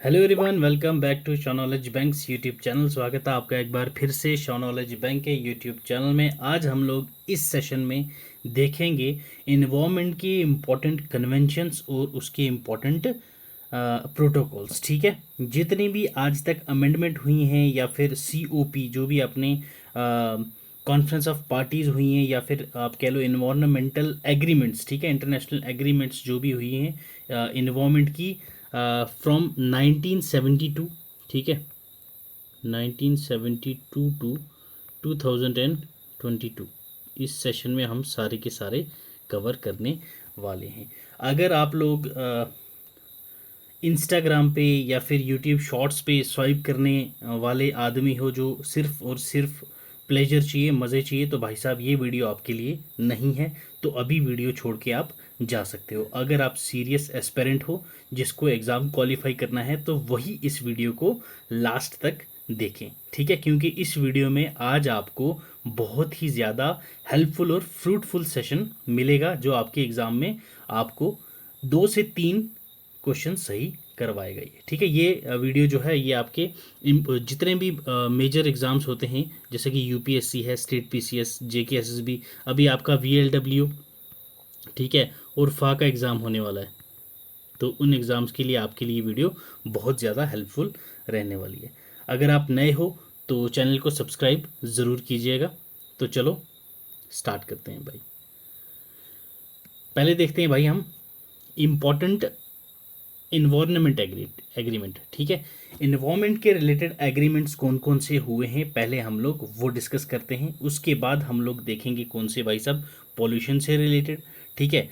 Hello everyone, welcome back to Shonowledge banks YouTube channel. स्वागत है आपका एक बार फिर से शॉनॉलेज बैंक के यूट्यूब चैनल में। आज हम लोग इस सेशन में देखेंगे इन्वायरमेंट के इम्पोर्टेंट कन्वेंशंस और उसके इम्पोर्टेंट प्रोटोकॉल्स। ठीक है, जितनी भी आज तक अमेंडमेंट हुई हैं या फिर सीओपी जो भी अपने कॉन्फ्रेंस ऑफ पार्टीज़ हुई हैं या फिर आप कह लो इन्वायरमेंटल एग्रीमेंट्स, ठीक है, इंटरनेशनल एग्रीमेंट्स जो भी हुई हैं इन्वायरमेंट की फ्रॉम 1972, ठीक है, 1972 टू 2022, इस सेशन में हम सारे के सारे कवर करने वाले हैं। अगर आप लोग इंस्टाग्राम पे या फिर यूट्यूब शॉर्ट्स पे स्वाइप करने वाले आदमी हो, जो सिर्फ और सिर्फ प्लेजर चाहिए, मज़े चाहिए, तो भाई साहब ये वीडियो आपके लिए नहीं है। तो अभी वीडियो छोड़ के आप जा सकते हो। अगर आप सीरियस एस्पेरेंट हो जिसको एग्ज़ाम क्वालिफाई करना है तो वही इस वीडियो को लास्ट तक देखें, ठीक है, क्योंकि इस वीडियो में आज आपको बहुत ही ज़्यादा हेल्पफुल और फ्रूटफुल सेशन मिलेगा जो आपके एग्ज़ाम में आपको 2 से 3 क्वेश्चन सही करवाएगा ये। ठीक है, ये वीडियो जो है ये आपके जितने भी मेजर एग्ज़ाम्स होते हैं जैसे कि यूपीएससी है, स्टेट पीसीएस, जेके एसएसबी, अभी आपका वीएलडब्ल्यू, ठीक है, और फा का एग्ज़ाम होने वाला है, तो उन एग्ज़ाम्स के लिए आपके लिए वीडियो बहुत ज़्यादा हेल्पफुल रहने वाली है। अगर आप नए हो तो चैनल को सब्सक्राइब ज़रूर कीजिएगा। तो चलो स्टार्ट करते हैं भाई। पहले देखते हैं भाई हम इम्पॉर्टेंट इन्वायरमेंट एग्रीमेंट, ठीक है, इन्वायरमेंट के रिलेटेड एग्रीमेंट्स कौन कौन से हुए हैं पहले हम लोग वो डिस्कस करते हैं। उसके बाद हम लोग देखेंगे कौन से भाई साहब पॉल्यूशन से रिलेटेड, ठीक है,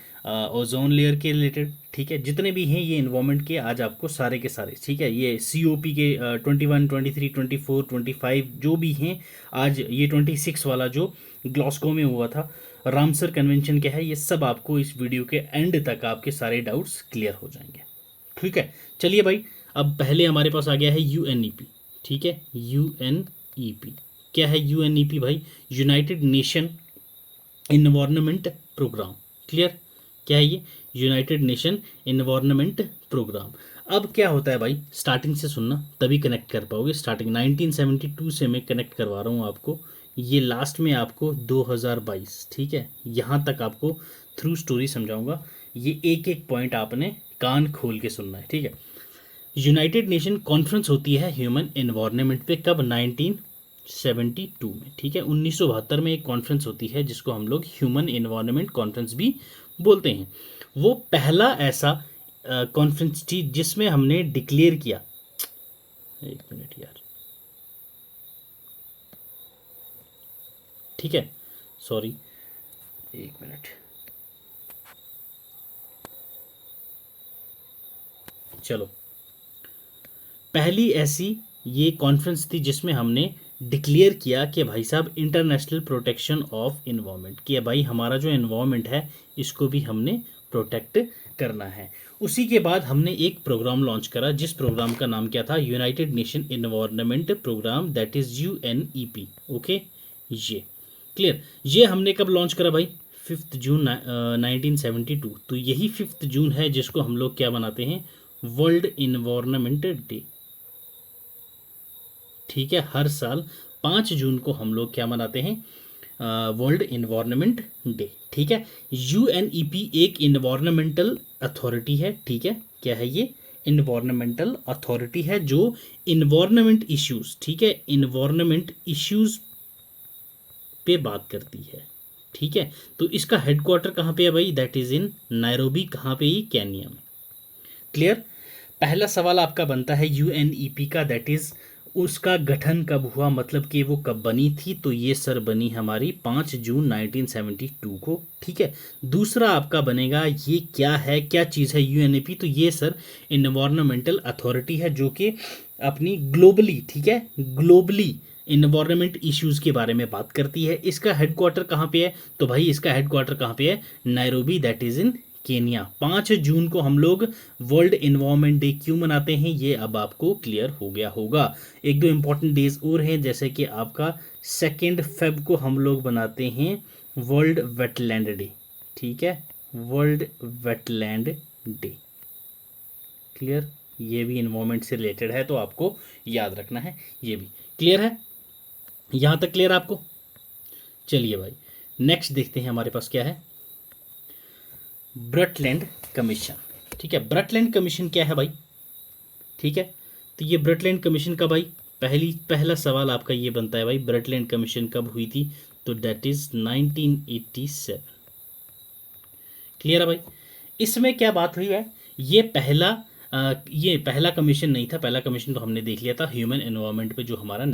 ओजोन लेयर के रिलेटेड, ठीक है, जितने भी हैं ये इन्वायरमेंट के आज आपको सारे के सारे, ठीक है, ये सीओपी के 21, 23, 24, 25 जो भी हैं, आज ये 26 वाला जो ग्लासगो में हुआ था, रामसर कन्वेंशन क्या है, ये सब आपको इस वीडियो के एंड तक आपके सारे डाउट्स क्लियर हो जाएंगे। ठीक है, चलिए भाई, अब पहले हमारे पास आ गया है यूएनईपी, ठीक है, यूएनईपी क्या है? यूएनईपी भाई United Nation environment programme. Clear? क्या है ये? United Nation environment programme. अब क्या होता है भाई, स्टार्टिंग से सुनना तभी कनेक्ट कर पाओगे। स्टार्टिंग 1972 से मैं कनेक्ट करवा रहा हूँ आपको, ये लास्ट में आपको 2022, ठीक है, यहाँ तक आपको थ्रू स्टोरी समझाऊंगा। ये एक एक पॉइंट आपने कान खोल के सुनना है, ठीक है। यूनाइटेड नेशन कॉन्फ्रेंस होती है ह्यूमन एनवायरनमेंट पे, कब? 1972 में, ठीक है, 1972 में एक कॉन्फ्रेंस होती है जिसको हम लोग ह्यूमन एनवायरनमेंट कॉन्फ्रेंस भी बोलते हैं। वो पहला ऐसा कॉन्फ्रेंस थी जिसमें हमने डिक्लेयर किया, एक मिनट यार, ठीक है, सॉरी, एक मिनट, चलो, पहली ऐसी ये कॉन्फ्रेंस थी जिसमें हमने डिक्लेयर किया कि भाई साहब इंटरनेशनल प्रोटेक्शन ऑफ इन्वायरमेंट, कि भाई हमारा जो इन्वायरमेंट है इसको भी हमने प्रोटेक्ट करना है। उसी के बाद हमने एक प्रोग्राम लॉन्च करा जिस प्रोग्राम का नाम क्या था? United Nation environment programme, that is UNEP. Okay, ये क्लियर। ये हमने कब लॉन्च करा भाई? 5 जून 1972। तो यही 5 जून है जिसको हम लोग क्या बनाते हैं? वर्ल्ड इन्वायरमेंट डे, ठीक है। हर साल 5 जून को हम लोग क्या मनाते हैं? वर्ल्ड इन्वायरमेंट डे, ठीक है। यूएनईपी एक इन्वायरमेंटल अथॉरिटी है, ठीक है। क्या है ये? इन्वायरमेंटल अथॉरिटी है जो इन्वायरमेंट इश्यूज, ठीक है, इन्वायरमेंट इश्यूज पे बात करती है, ठीक है। तो इसका हेडक्वार्टर कहाँ पे है भाई? That is in Nairobi. कहाँ पे? ये केन्या में। क्लियर? पहला सवाल आपका बनता है यूएनईपी का, दैट इज उसका गठन कब हुआ, मतलब कि वो कब बनी थी? तो ये सर बनी हमारी 5 जून 1972 को, ठीक है। दूसरा आपका बनेगा, ये क्या है, क्या चीज़ है यूएनईपी? तो ये सर इन्वायरमेंटल अथॉरिटी है जो कि अपनी ग्लोबली, ठीक है, ग्लोबली इन्वायरमेंट इश्यूज़ के बारे में बात करती है। इसका हेडक्वार्टर कहाँ पे है? तो भाई इसका हेडक्वार्टर कहाँ पे है? Nairobi, that is in Kenya. 5 जून को हम लोग वर्ल्ड इन्वायरमेंट डे क्यों मनाते हैं ये अब आपको क्लियर हो गया होगा। एक दो इंपॉर्टेंट डेज और हैं, जैसे कि आपका 2 फेब को हम लोग बनाते हैं वर्ल्ड वेटलैंड डे, ठीक है, वर्ल्ड वेटलैंड डे। क्लियर? ये भी इन्वायरमेंट से रिलेटेड है तो आपको याद रखना है। ये भी क्लियर है, यहाँ तक क्लियर आपको? चलिए भाई नेक्स्ट देखते हैं हमारे पास क्या है। ब्रटलैंड कमीशन। ठीक है, ब्रटलैंड कमीशन क्या है भाई? ठीक है, तो ये ब्रटलैंड कमीशन का भाई पहला सवाल आपका ये बनता है भाई, ब्रटलैंड कमीशन कब हुई थी? तो दैट इज 1987। क्लियर है भाई? इसमें क्या बात हुई है, ये पहला कमीशन नहीं था। पहला कमीशन तो हमने देख लिया था ह्यूमन एनवायरनमेंट पे, जो हमारा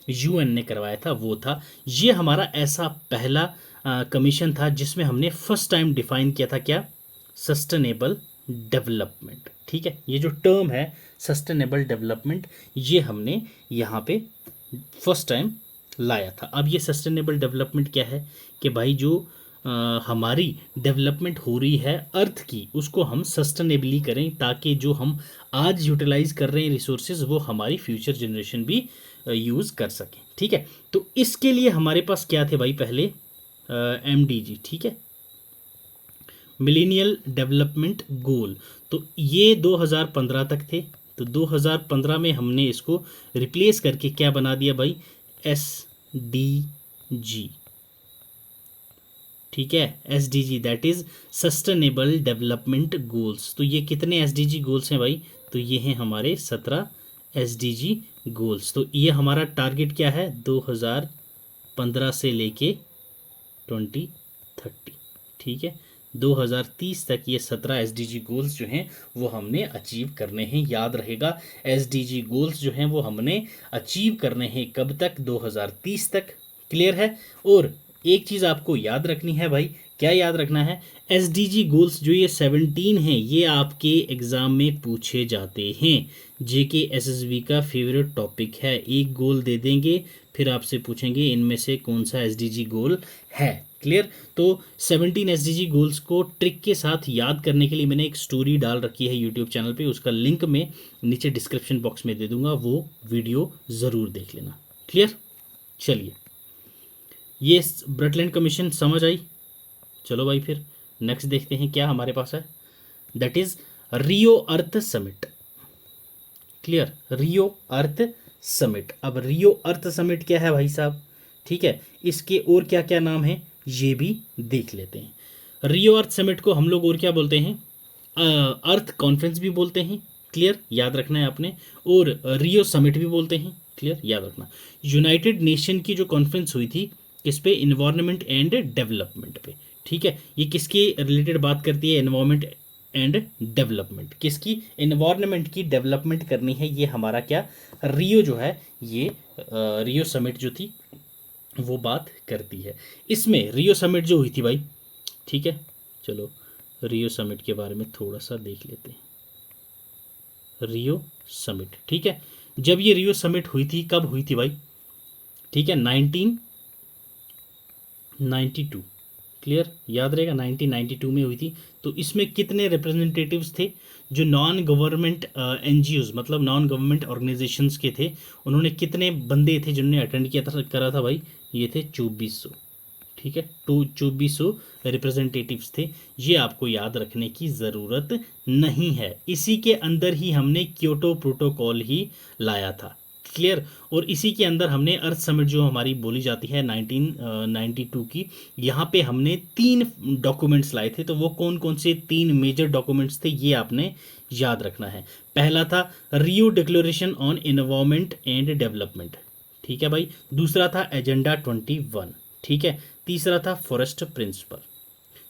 यूएन ने करवाया था वो था। ये हमारा ऐसा पहला कमीशन था जिसमें हमने फर्स्ट टाइम डिफाइन किया था क्या? Sustainable development. ठीक है, ये जो टर्म है सस्टेनेबल डेवलपमेंट, ये हमने यहाँ पे फर्स्ट टाइम लाया था। अब ये सस्टेनेबल डेवलपमेंट क्या है कि भाई जो हमारी डेवलपमेंट हो रही है अर्थ की, उसको हम सस्टेनेबली करें ताकि जो हम आज यूटिलाइज कर रहे हैं रिसोर्सेज वो हमारी फ्यूचर जनरेशन भी यूज़ कर सकें। ठीक है, तो इसके लिए हमारे पास क्या थे भाई? पहले MDG। ठीक है, मिलेनियल डेवलपमेंट गोल। तो ये 2015 तक थे। तो 2015 में हमने इसको रिप्लेस करके क्या बना दिया भाई? SDG। ठीक है, SDG that is sustainable development goals. तो ये कितने SDG गोल्स हैं भाई? तो ये हैं हमारे 17 SDG गोल्स। तो ये हमारा टारगेट क्या है 2015 से लेके 2030। ठीक है, 2030 तक ये 17 SDG गोल्स जो हैं वो हमने अचीव करने हैं। याद रहेगा, SDG गोल्स जो हैं वो हमने अचीव करने हैं कब तक? 2030 तक। क्लियर है? और एक चीज़ आपको याद रखनी है भाई, क्या याद रखना है? SDG गोल्स जो ये 17 हैं ये आपके एग्ज़ाम में पूछे जाते हैं। JK SSB का फेवरेट टॉपिक है। एक गोल दे देंगे, फिर आपसे पूछेंगे इनमें से कौन सा SDG गोल है। क्लियर? तो 17 SDG गोल्स को ट्रिक के साथ याद करने के लिए मैंने एक स्टोरी डाल रखी है यूट्यूब चैनल पे, उसका लिंक मैं नीचे डिस्क्रिप्शन बॉक्स में दे दूंगा, वो वीडियो ज़रूर देख लेना। क्लियर? चलिए, ये ब्रटलैंड कमीशन समझ आई। चलो भाई फिर नेक्स्ट देखते हैं क्या हमारे पास है। That is Rio earth summit. Clear? Rio earth summit. अब रियो अर्थ समिट क्या है भाई साहब? ठीक है, इसके और क्या क्या नाम है ये भी देख लेते हैं। रियो अर्थ समिट को हम लोग और क्या बोलते हैं? अर्थ कॉन्फ्रेंस भी बोलते हैं। क्लियर? याद रखना है आपने। और रियो समिट भी बोलते हैं। क्लियर? याद रखना। यूनाइटेड नेशन की जो कॉन्फ्रेंस हुई थी किस पे? इन्वायरमेंट एंड डेवलपमेंट पे। ठीक है, ये किसके रिलेटेड बात करती है? Environment and development. किसकी? इन्वायरमेंट की डेवलपमेंट करनी है। ये हमारा क्या रियो जो है, ये रियो समिट जो थी वो बात करती है। इसमें रियो समिट जो हुई थी भाई, ठीक है, चलो रियो समिट के बारे में थोड़ा सा देख लेते हैं। रियो समिट, ठीक है, जब ये रियो समिट हुई थी, कब हुई थी भाई? ठीक है, 1992। क्लियर? याद रहेगा 1992 में हुई थी। तो इसमें कितने रिप्रेजेंटेटिव्स थे? जो नॉन गवर्नमेंट NGOs मतलब नॉन गवर्नमेंट ऑर्गेनाइजेशंस के थे, उन्होंने कितने बंदे थे जिन्होंने अटेंड किया था, करा था भाई? ये थे 2400। ठीक है, तो 2400 रिप्रेजेंटेटिव्स थे। ये आपको याद रखने की ज़रूरत नहीं है। इसी के अंदर ही हमने क्योटो प्रोटोकॉल ही लाया था। क्लियर? और इसी के अंदर हमने अर्थ समिट जो हमारी बोली जाती है 1992 की, यहाँ पे हमने 3 डॉक्यूमेंट्स लाए थे। तो वो कौन कौन से 3 मेजर डॉक्यूमेंट्स थे ये आपने याद रखना है। पहला था Rio declaration on environment and development. ठीक है भाई। दूसरा था एजेंडा 21। ठीक है। तीसरा था फॉरेस्ट प्रिंसिपल।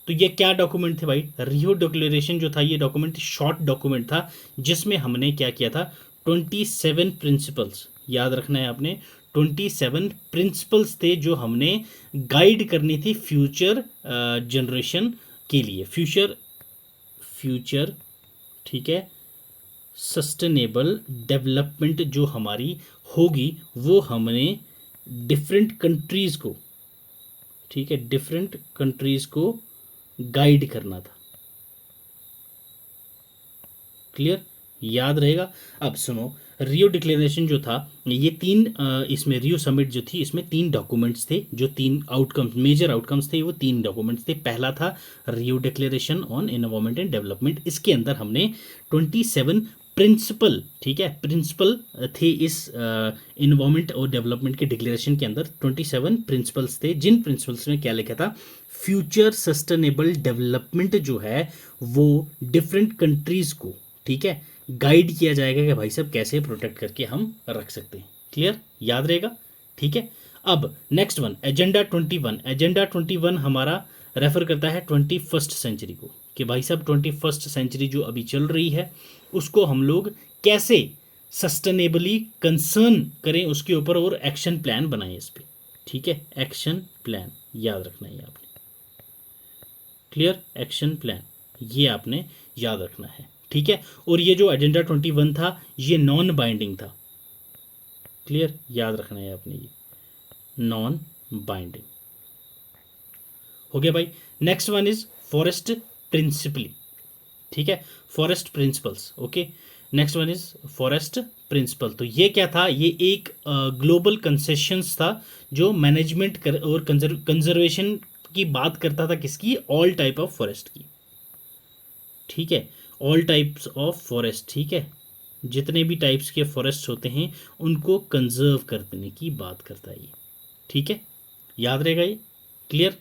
तो ये क्या डॉक्यूमेंट थे भाई? रियो डिक्लेरेशन जो था ये डॉक्यूमेंट शॉर्ट डॉक्यूमेंट था, जिसमें हमने क्या किया था? 27 प्रिंसिपल्स, याद रखना है आपने, 27 प्रिंसिपल्स थे जो हमने गाइड करनी थी फ्यूचर जनरेशन के लिए। फ्यूचर ठीक है, सस्टेनेबल डेवलपमेंट जो हमारी होगी वो हमने डिफरेंट कंट्रीज़ को, ठीक है, डिफरेंट कंट्रीज़ को गाइड करना था। क्लियर? याद रहेगा। अब सुनो, रियो डिक्लेरेशन जो था ये 3 इसमें रियो समिट जो थी इसमें 3 डॉक्यूमेंट्स थे, जो 3 आउटकम्स मेजर आउटकम्स थे वो 3 डॉक्यूमेंट्स थे। पहला था Rio declaration on environment and development. इसके अंदर हमने 27 प्रिंसिपल, ठीक है, प्रिंसिपल थे इस इन्वायरमेंट और डेवलपमेंट के डिक्लेरेशन के अंदर 27 प्रिंसिपल्स थे, जिन प्रिंसिपल्स में क्या लिखा था, फ्यूचर सस्टेनेबल डेवलपमेंट जो है वो डिफरेंट कंट्रीज को, ठीक है, गाइड किया जाएगा कि भाई साहब कैसे प्रोटेक्ट करके हम रख सकते हैं। क्लियर, याद रहेगा, ठीक है। अब नेक्स्ट वन, एजेंडा 21। एजेंडा 21 हमारा रेफर करता है 21st सेंचुरी को, कि भाई साहब 21st सेंचुरी जो अभी चल रही है उसको हम लोग कैसे सस्टेनेबली कंसर्न करें उसके ऊपर, और एक्शन प्लान बनाएं इस पर, ठीक है। एक्शन प्लान याद रखना है आपने, क्लियर, एक्शन प्लान ये आपने याद रखना है, ठीक है। और ये जो एजेंडा 21 था ये नॉन बाइंडिंग था, क्लियर, याद रखना है आपने, ये नॉन बाइंडिंग हो गया भाई। Next one is forest principally, ठीक है, forest principles, okay. Next one is forest principle. तो ये क्या था, ये एक ग्लोबल कंसेशंस था जो मैनेजमेंट कर और कंजर्वेशन की बात करता था, किसकी, ऑल टाइप ऑफ फॉरेस्ट की, ठीक है, ऑल टाइप्स ऑफ फॉरेस्ट, ठीक है, जितने भी टाइप्स के फॉरेस्ट होते हैं उनको कंजर्व करने की बात करता है ये, ठीक है, याद रहेगा ये, क्लियर।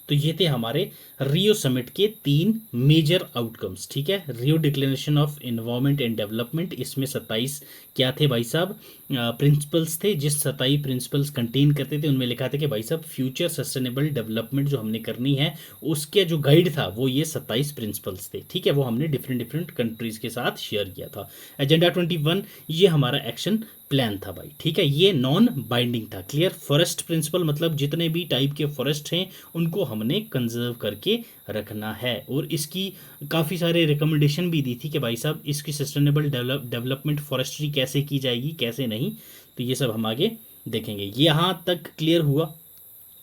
तो ये थे हमारे रियो समिट के 3 मेजर आउटकम्स, ठीक है। Rio declaration of environment and development, इसमें 27 क्या थे भाई साहब, प्रिंसिपल्स थे, जिस 27 प्रिंसिपल्स कंटेन करते थे उनमें लिखा था कि भाई साहब फ्यूचर सस्टेनेबल डेवलपमेंट जो हमने करनी है उसके जो गाइड था वो ये 27 प्रिंसिपल्स थे, ठीक है। वो हमने डिफरेंट डिफरेंट कंट्रीज के साथ शेयर किया था। एजेंडा 21 ये हमारा एक्शन प्लान था भाई, ठीक है, ये नॉन बाइंडिंग था, क्लियर। फॉरेस्ट प्रिंसिपल मतलब जितने भी टाइप के फॉरेस्ट हैं उनको हमने कंजर्व करके रखना है, और इसकी काफ़ी सारे रिकमेंडेशन भी दी थी कि भाई साहब इसकी सस्टेनेबल डेवलपमेंट फॉरेस्ट्री कैसे की जाएगी कैसे नहीं, तो ये सब हम आगे देखेंगे। यहाँ तक क्लियर हुआ,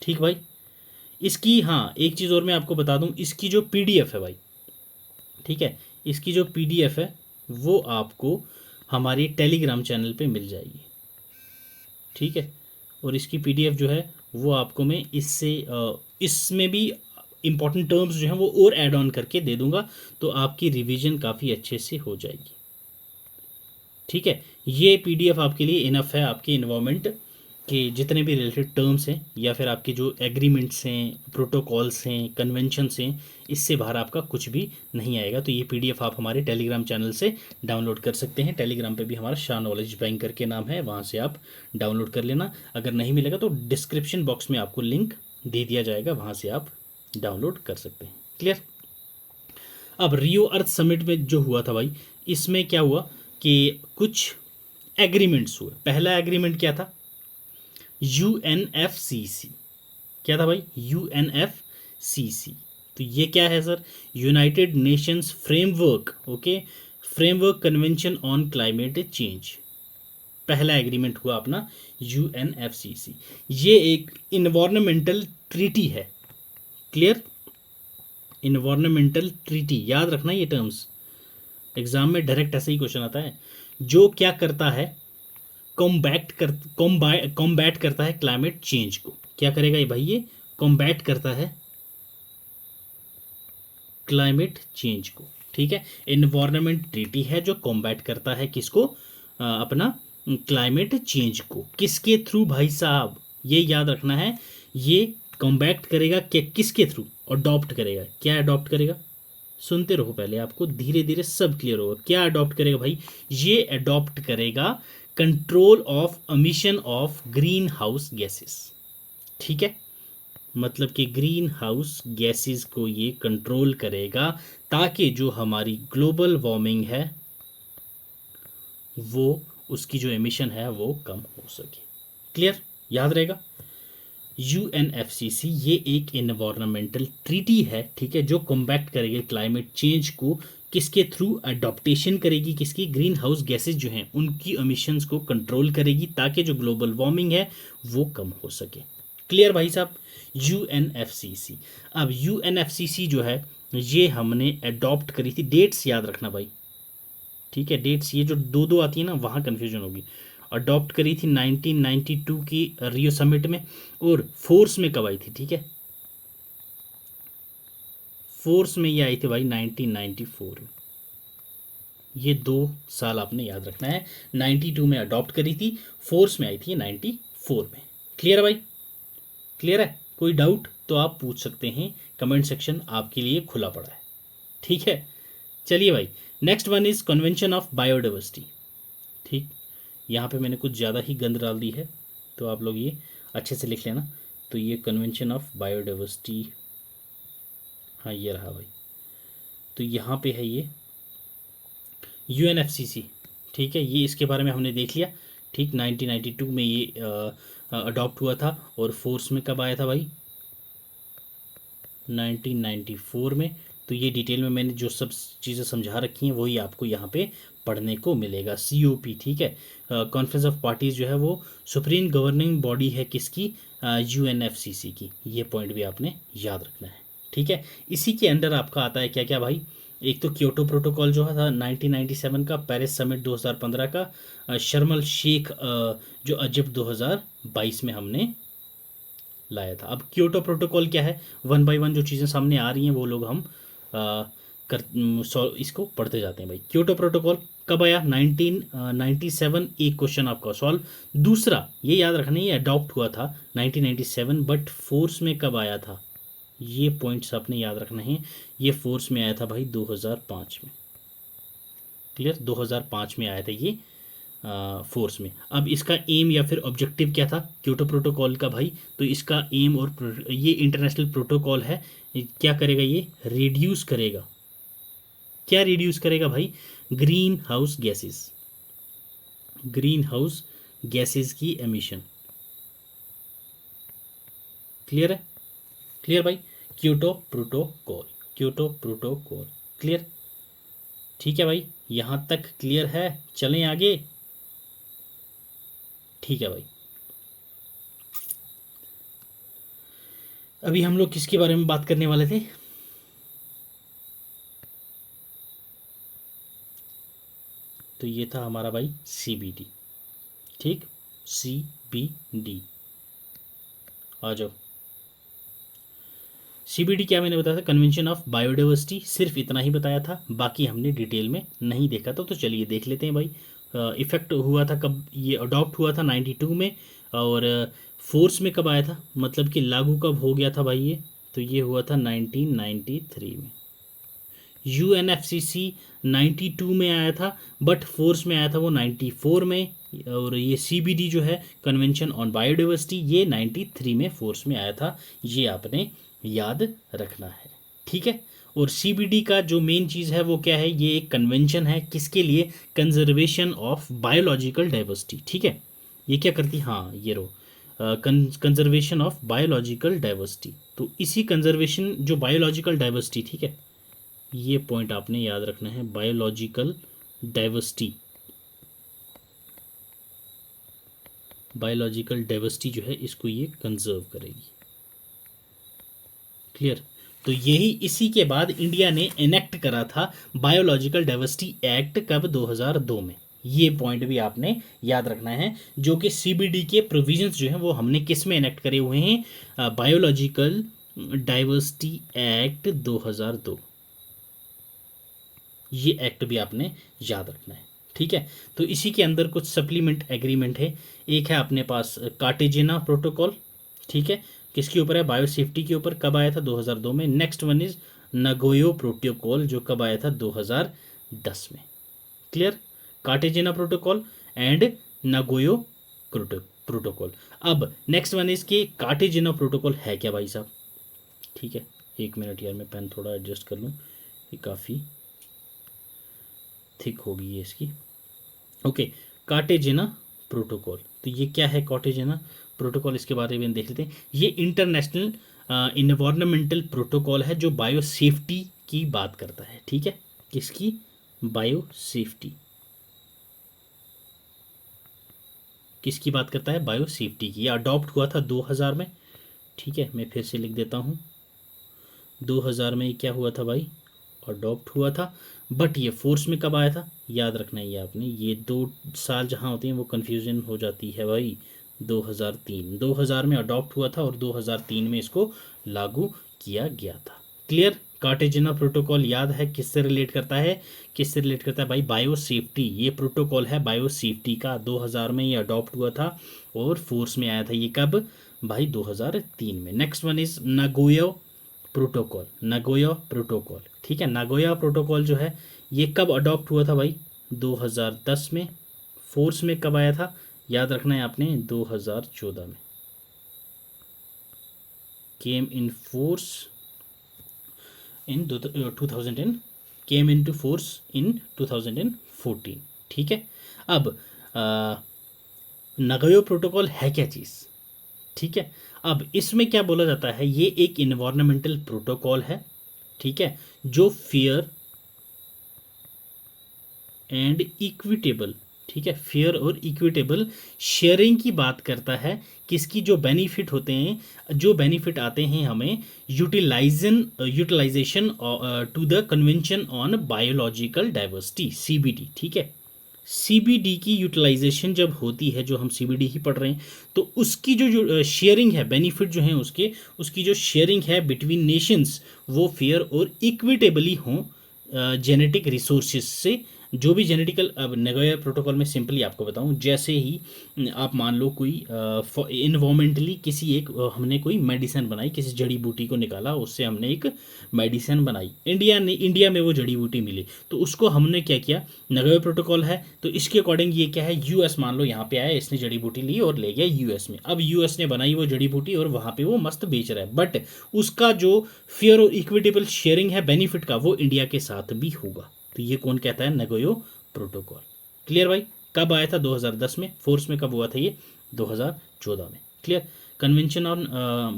ठीक भाई। इसकी हाँ एक चीज़ और मैं आपको बता दूँ, इसकी जो पीडीएफ है भाई, ठीक है, इसकी जो पीडीएफ है वो आपको हमारी टेलीग्राम चैनल पे मिल जाएगी, ठीक है। और इसकी पीडीएफ जो है वो आपको मैं इसमें भी इंपॉर्टेंट टर्म्स जो हैं वो और ऐड ऑन करके दे दूंगा, तो आपकी रिवीजन काफ़ी अच्छे से हो जाएगी, ठीक है। ये पीडीएफ आपके लिए इनफ है, आपके इन्वायरमेंट के जितने भी रिलेटेड टर्म्स हैं या फिर आपके जो एग्रीमेंट्स हैं, प्रोटोकॉल्स हैं, कन्वेंशंस हैं, इससे बाहर आपका कुछ भी नहीं आएगा। तो ये पीडीएफ आप हमारे टेलीग्राम चैनल से डाउनलोड कर सकते हैं। टेलीग्राम पे भी हमारा शाह नॉलेज बैंक करके नाम है, वहाँ से आप डाउनलोड कर लेना। अगर नहीं मिलेगा तो डिस्क्रिप्शन बॉक्स में आपको लिंक दे दिया जाएगा, वहाँ से आप डाउनलोड कर सकते हैं, क्लियर। अब रियो अर्थ समिट में जो हुआ था भाई, इसमें क्या हुआ कि कुछ एग्रीमेंट्स हुए। पहला एग्रीमेंट क्या था, यूएनएफसीसी, क्या था भाई, यूएनएफसीसी। तो ये क्या है sir, United Nations framework, okay, framework convention on climate change. पहला एग्रीमेंट हुआ अपना यूएनएफसीसी। ये एक इन्वायरमेंटल ट्रीटी है, क्लियर, इन्वायरमेंटल ट्रीटी, याद रखना ये टर्म्स, एग्जाम में डायरेक्ट ऐसे ही क्वेश्चन आता है। जो क्या करता है, कॉम्बैट करता है क्लाइमेट चेंज को। क्या करेगा ये भाई, ये कॉम्बैट करता है क्लाइमेट चेंज को, ठीक है। एनवायरनमेंट ट्रीटी है जो कॉम्बैट करता है किसको, अपना क्लाइमेट चेंज को। किसके थ्रू भाई साहब, ये याद रखना है, ये कॉम्बैट करेगा क्या, किसके थ्रू, अडॉप्ट करेगा। क्या अडॉप्ट करेगा, सुनते रहो पहले, आपको धीरे धीरे सब क्लियर होगा। क्या अडॉप्ट करेगा भाई, ये अडॉप्ट करेगा control of emission of green house gases, ठीक है। मतलब कि ग्रीन हाउस गैसेस को ये कंट्रोल करेगा, ताकि जो हमारी ग्लोबल वार्मिंग है वो, उसकी जो एमिशन है वो कम हो सके, क्लियर, याद रहेगा। यूएनएफसीसी ये एक एनवायरमेंटल ट्रीटी है, ठीक है, जो कॉम्बैक्ट करेगी क्लाइमेट चेंज को, किसके थ्रू, अडॉप्टेशन करेगी किसकी, ग्रीन हाउस गैसेज जो हैं उनकी एमिशंस को कंट्रोल करेगी, ताकि जो ग्लोबल वार्मिंग है वो कम हो सके, क्लियर भाई साहब। यूएनएफसीसी, अब यूएनएफसीसी जो है ये हमने अडॉप्ट करी थी, डेट्स याद रखना भाई, ठीक है, डेट्स ये जो दो दो आती है ना वहाँ कन्फ्यूजन होगी। अडॉप्ट करी थी 1992 की रियो समिट में, और फोर्स में कब आई थी, ठीक है, फोर्स में ये आई थी भाई 1994 में, ये 2 साल आपने याद रखना है। 92 में अडॉप्ट करी थी, फोर्स में आई थी 94 में। क्लियर है भाई? क्लियर है? कोई डाउट तो आप पूछ सकते हैं, कमेंट सेक्शन आपके लिए खुला पड़ा है। ठीक है, चलिए भाई। Next one is convention of biodiversity. ठीक, यहाँ पे मैंने कुछ ज़्यादा ही गंद डाल दी है, तो आप लोग ये अच्छे से लिख लेना। तो ये कन्वेंशन ऑफ बायोडाइवर्सिटी, हाँ ये रहा भाई। तो यहाँ पे है ये यूएनएफसीसी। ठीक है, ये इसके बारे में हमने देख लिया। ठीक, 1992 में ये अडॉप्ट हुआ था, और फोर्स में कब आया था भाई? 1994 में। तो ये डिटेल में मैंने जो सब चीज़ें समझा रखी हैं वही आपको यहाँ पे पढ़ने को मिलेगा। सीओपी, ठीक है, कॉन्फ्रेंस ऑफ पार्टीज जो है वो सुप्रीम गवर्निंग बॉडी है किसकी? यूएनएफसीसी की। ये पॉइंट भी आपने याद रखना है। ठीक है, इसी के अंडर आपका आता है क्या क्या भाई? एक तो क्योटो प्रोटोकॉल जो था 1997 का, पेरिस समिट 2015 का, शर्म शेख जो अजब 2022 में हमने लाया था। अब क्योटो प्रोटोकॉल क्या है? वन बाय वन जो चीज़ें सामने आ रही हैं वो लोग हम इसको पढ़ते जाते हैं भाई। क्योटो प्रोटोकॉल कब आया? 1997। एक क्वेश्चन आपका सॉल्व। दूसरा ये याद रखना, ये अडॉप्ट हुआ था 1997, बट फोर्स में कब आया था? ये पॉइंट्स आपने याद रखना है। ये फोर्स में आया था भाई 2005 में। क्लियर? 2005 में आया था ये फोर्स में। अब इसका एम या फिर ऑब्जेक्टिव क्या था क्योटो प्रोटोकॉल का भाई? तो इसका एम और ये इंटरनेशनल प्रोटोकॉल है, क्या करेगा? ये रिड्यूस करेगा। क्या रिड्यूस करेगा भाई? Green house gases, green house gases की एमिशन। क्लियर है? क्लियर भाई? Kyoto protocol, Kyoto protocol. Clear? ठीक है भाई, यहां तक क्लियर है? चलें आगे। ठीक है भाई, अभी हम लोग किसके बारे में बात करने वाले थे? तो ये था हमारा भाई सीबीडी। ठीक, सीबीडी। आ जाओ। सीबीडी क्या मैंने बताया था? Convention of biodiversity. सिर्फ इतना ही बताया था, बाकी हमने डिटेल में नहीं देखा था। तो चलिए देख लेते हैं भाई। इफेक्ट हुआ था कब? ये अडॉप्ट हुआ था 92 में, और फोर्स में कब आया था, मतलब कि लागू कब हो गया था भाई ये? तो ये हुआ था 1993 में। यूएनएफसीसी 92 में आया था, बट फोर्स में आया था वो 94 में। और ये सीबीडी जो है, कन्वेंशन ऑन बायोडाइवर्सिटी, ये 93 में फोर्स में आया था। ये आपने याद रखना है। ठीक है, और सीबीडी का जो मेन चीज़ है वो क्या है? ये एक कन्वेंशन है, किसके लिए? Conservation of biological diversity. ठीक है, ये क्या करती? हाँ ये रो कंजर्वेशन ऑफ बायोलॉजिकल डाइवर्सिटी। तो इसी कंजर्वेशन जो बायोलॉजिकल डाइवर्सिटी, ठीक है, ये पॉइंट आपने याद रखना है। बायोलॉजिकल डाइवर्सिटी, बायोलॉजिकल डाइवर्सिटी जो है इसको ये कंजर्व करेगी। क्लियर? तो यही इसी के बाद इंडिया ने एनेक्ट करा था बायोलॉजिकल डाइवर्सिटी एक्ट, कब? 2002 में। ये पॉइंट भी आपने याद रखना है, जो कि सीबीडी के प्रोविजंस जो हैं वो हमने किस में एनेक्ट करे हुए हैं? Biological diversity act 2002। ये एक्ट भी आपने याद रखना है। ठीक है, तो इसी के अंदर कुछ सप्लीमेंट एग्रीमेंट है। एक है अपने पास कार्टेजेना प्रोटोकॉल। ठीक है, किसके ऊपर है? बायो सेफ्टी के ऊपर। कब आया था? 2002 में। Next one is Nagoya protocol, जो कब आया था? 2010 में। Clear? Cartagena protocol and Nagoya protocol. अब नेक्स्ट वन इज के कार्टेजेना प्रोटोकॉल है क्या भाई साहब? ठीक है, एक मिनट यार, मैं पेन थोड़ा एडजस्ट कर लूँ, ये काफ़ी थिक होगी ये इसकी। Okay, Cartagena protocol. तो ये क्या है कार्टेजेना प्रोटोकॉल? इसके बारे में देख लेते हैं। ये इंटरनेशनल इन्वायरमेंटल प्रोटोकॉल है, जो बायो सेफ्टी की बात करता है। ठीक है, किसकी? Bio safety. किसकी बात करता है? बायो सेफ्टी की। ये अडॉप्ट हुआ था 2000 में। ठीक है, मैं फिर से लिख देता हूँ। 2000 में ये क्या हुआ था भाई? अडॉप्ट हुआ था, बट ये फोर्स में कब आया था? याद रखना है ये आपने। ये 2 साल जहाँ होते हैं वो कन्फ्यूजन हो जाती है भाई। 2003, 2000 में अडॉप्ट हुआ था और 2003 में इसको लागू किया गया था। क्लियर? कार्टेजेना प्रोटोकॉल याद है किससे रिलेट करता है? किससे रिलेट करता है भाई? Bio safety. ये प्रोटोकॉल है बायो सेफ्टी का, 2000 में ये अडॉप्ट हुआ था और फोर्स में आया था ये कब भाई? 2003 में। Next one is Nagoya protocol. Nagoya protocol, ठीक है। नागोया प्रोटोकॉल जो है ये कब अडॉप्ट हुआ था भाई? 2010 में। फोर्स में कब आया था? याद रखना है आपने, 2014 में। Came in force in 2000 and came in to force in 2014, ठीक है। अब नागोया प्रोटोकॉल है क्या चीज़, ठीक है। अब इसमें क्या बोला जाता है, ये एक इन्वायरमेंटल प्रोटोकॉल है, ठीक है, जो फेयर एंड इक्विटेबल, ठीक है, फेयर और इक्विटेबल शेयरिंग की बात करता है। किसकी? जो बेनिफिट होते हैं, जो बेनिफिट आते हैं हमें utilisation to the convention on biological diversity, CBD, ठीक है। सीबीडी की यूटिलाइजेशन जब होती है, जो हम सीबीडी ही पढ़ रहे हैं, तो उसकी जो शेयरिंग है, बेनिफिट जो हैं उसकी जो शेयरिंग है बिटवीन नेशंस, वो फेयर और इक्विटेबली हों जेनेटिक रिसोर्सेज से। जो भी जेनेटिकल, अब नागोया प्रोटोकॉल में सिंपली आपको बताऊं, जैसे ही आप मान लो कोई इन्वामेंटली किसी एक हमने कोई मेडिसिन बनाई, किसी जड़ी बूटी को निकाला, उससे हमने एक मेडिसिन बनाई, इंडिया में वो जड़ी बूटी मिली, तो उसको हमने क्या किया? नागोया प्रोटोकॉल है तो इसके अकॉर्डिंग ये क्या है? यूएस मान लो यहाँ पे आया, इसने जड़ी बूटी ली और ले गया यूएस में। अब यूएस ने बनाई वो जड़ी बूटी और वहाँ पे वो मस्त बेच रहा है, बट उसका जो फेयर और इक्विटेबल शेयरिंग है बेनिफिट का, वो इंडिया के साथ भी होगा। तो ये कौन कहता है? Nagoya protocol. क्लियर भाई? कब आया था? 2010 में। फोर्स में कब हुआ था ये? 2014 में। Clear? Convention on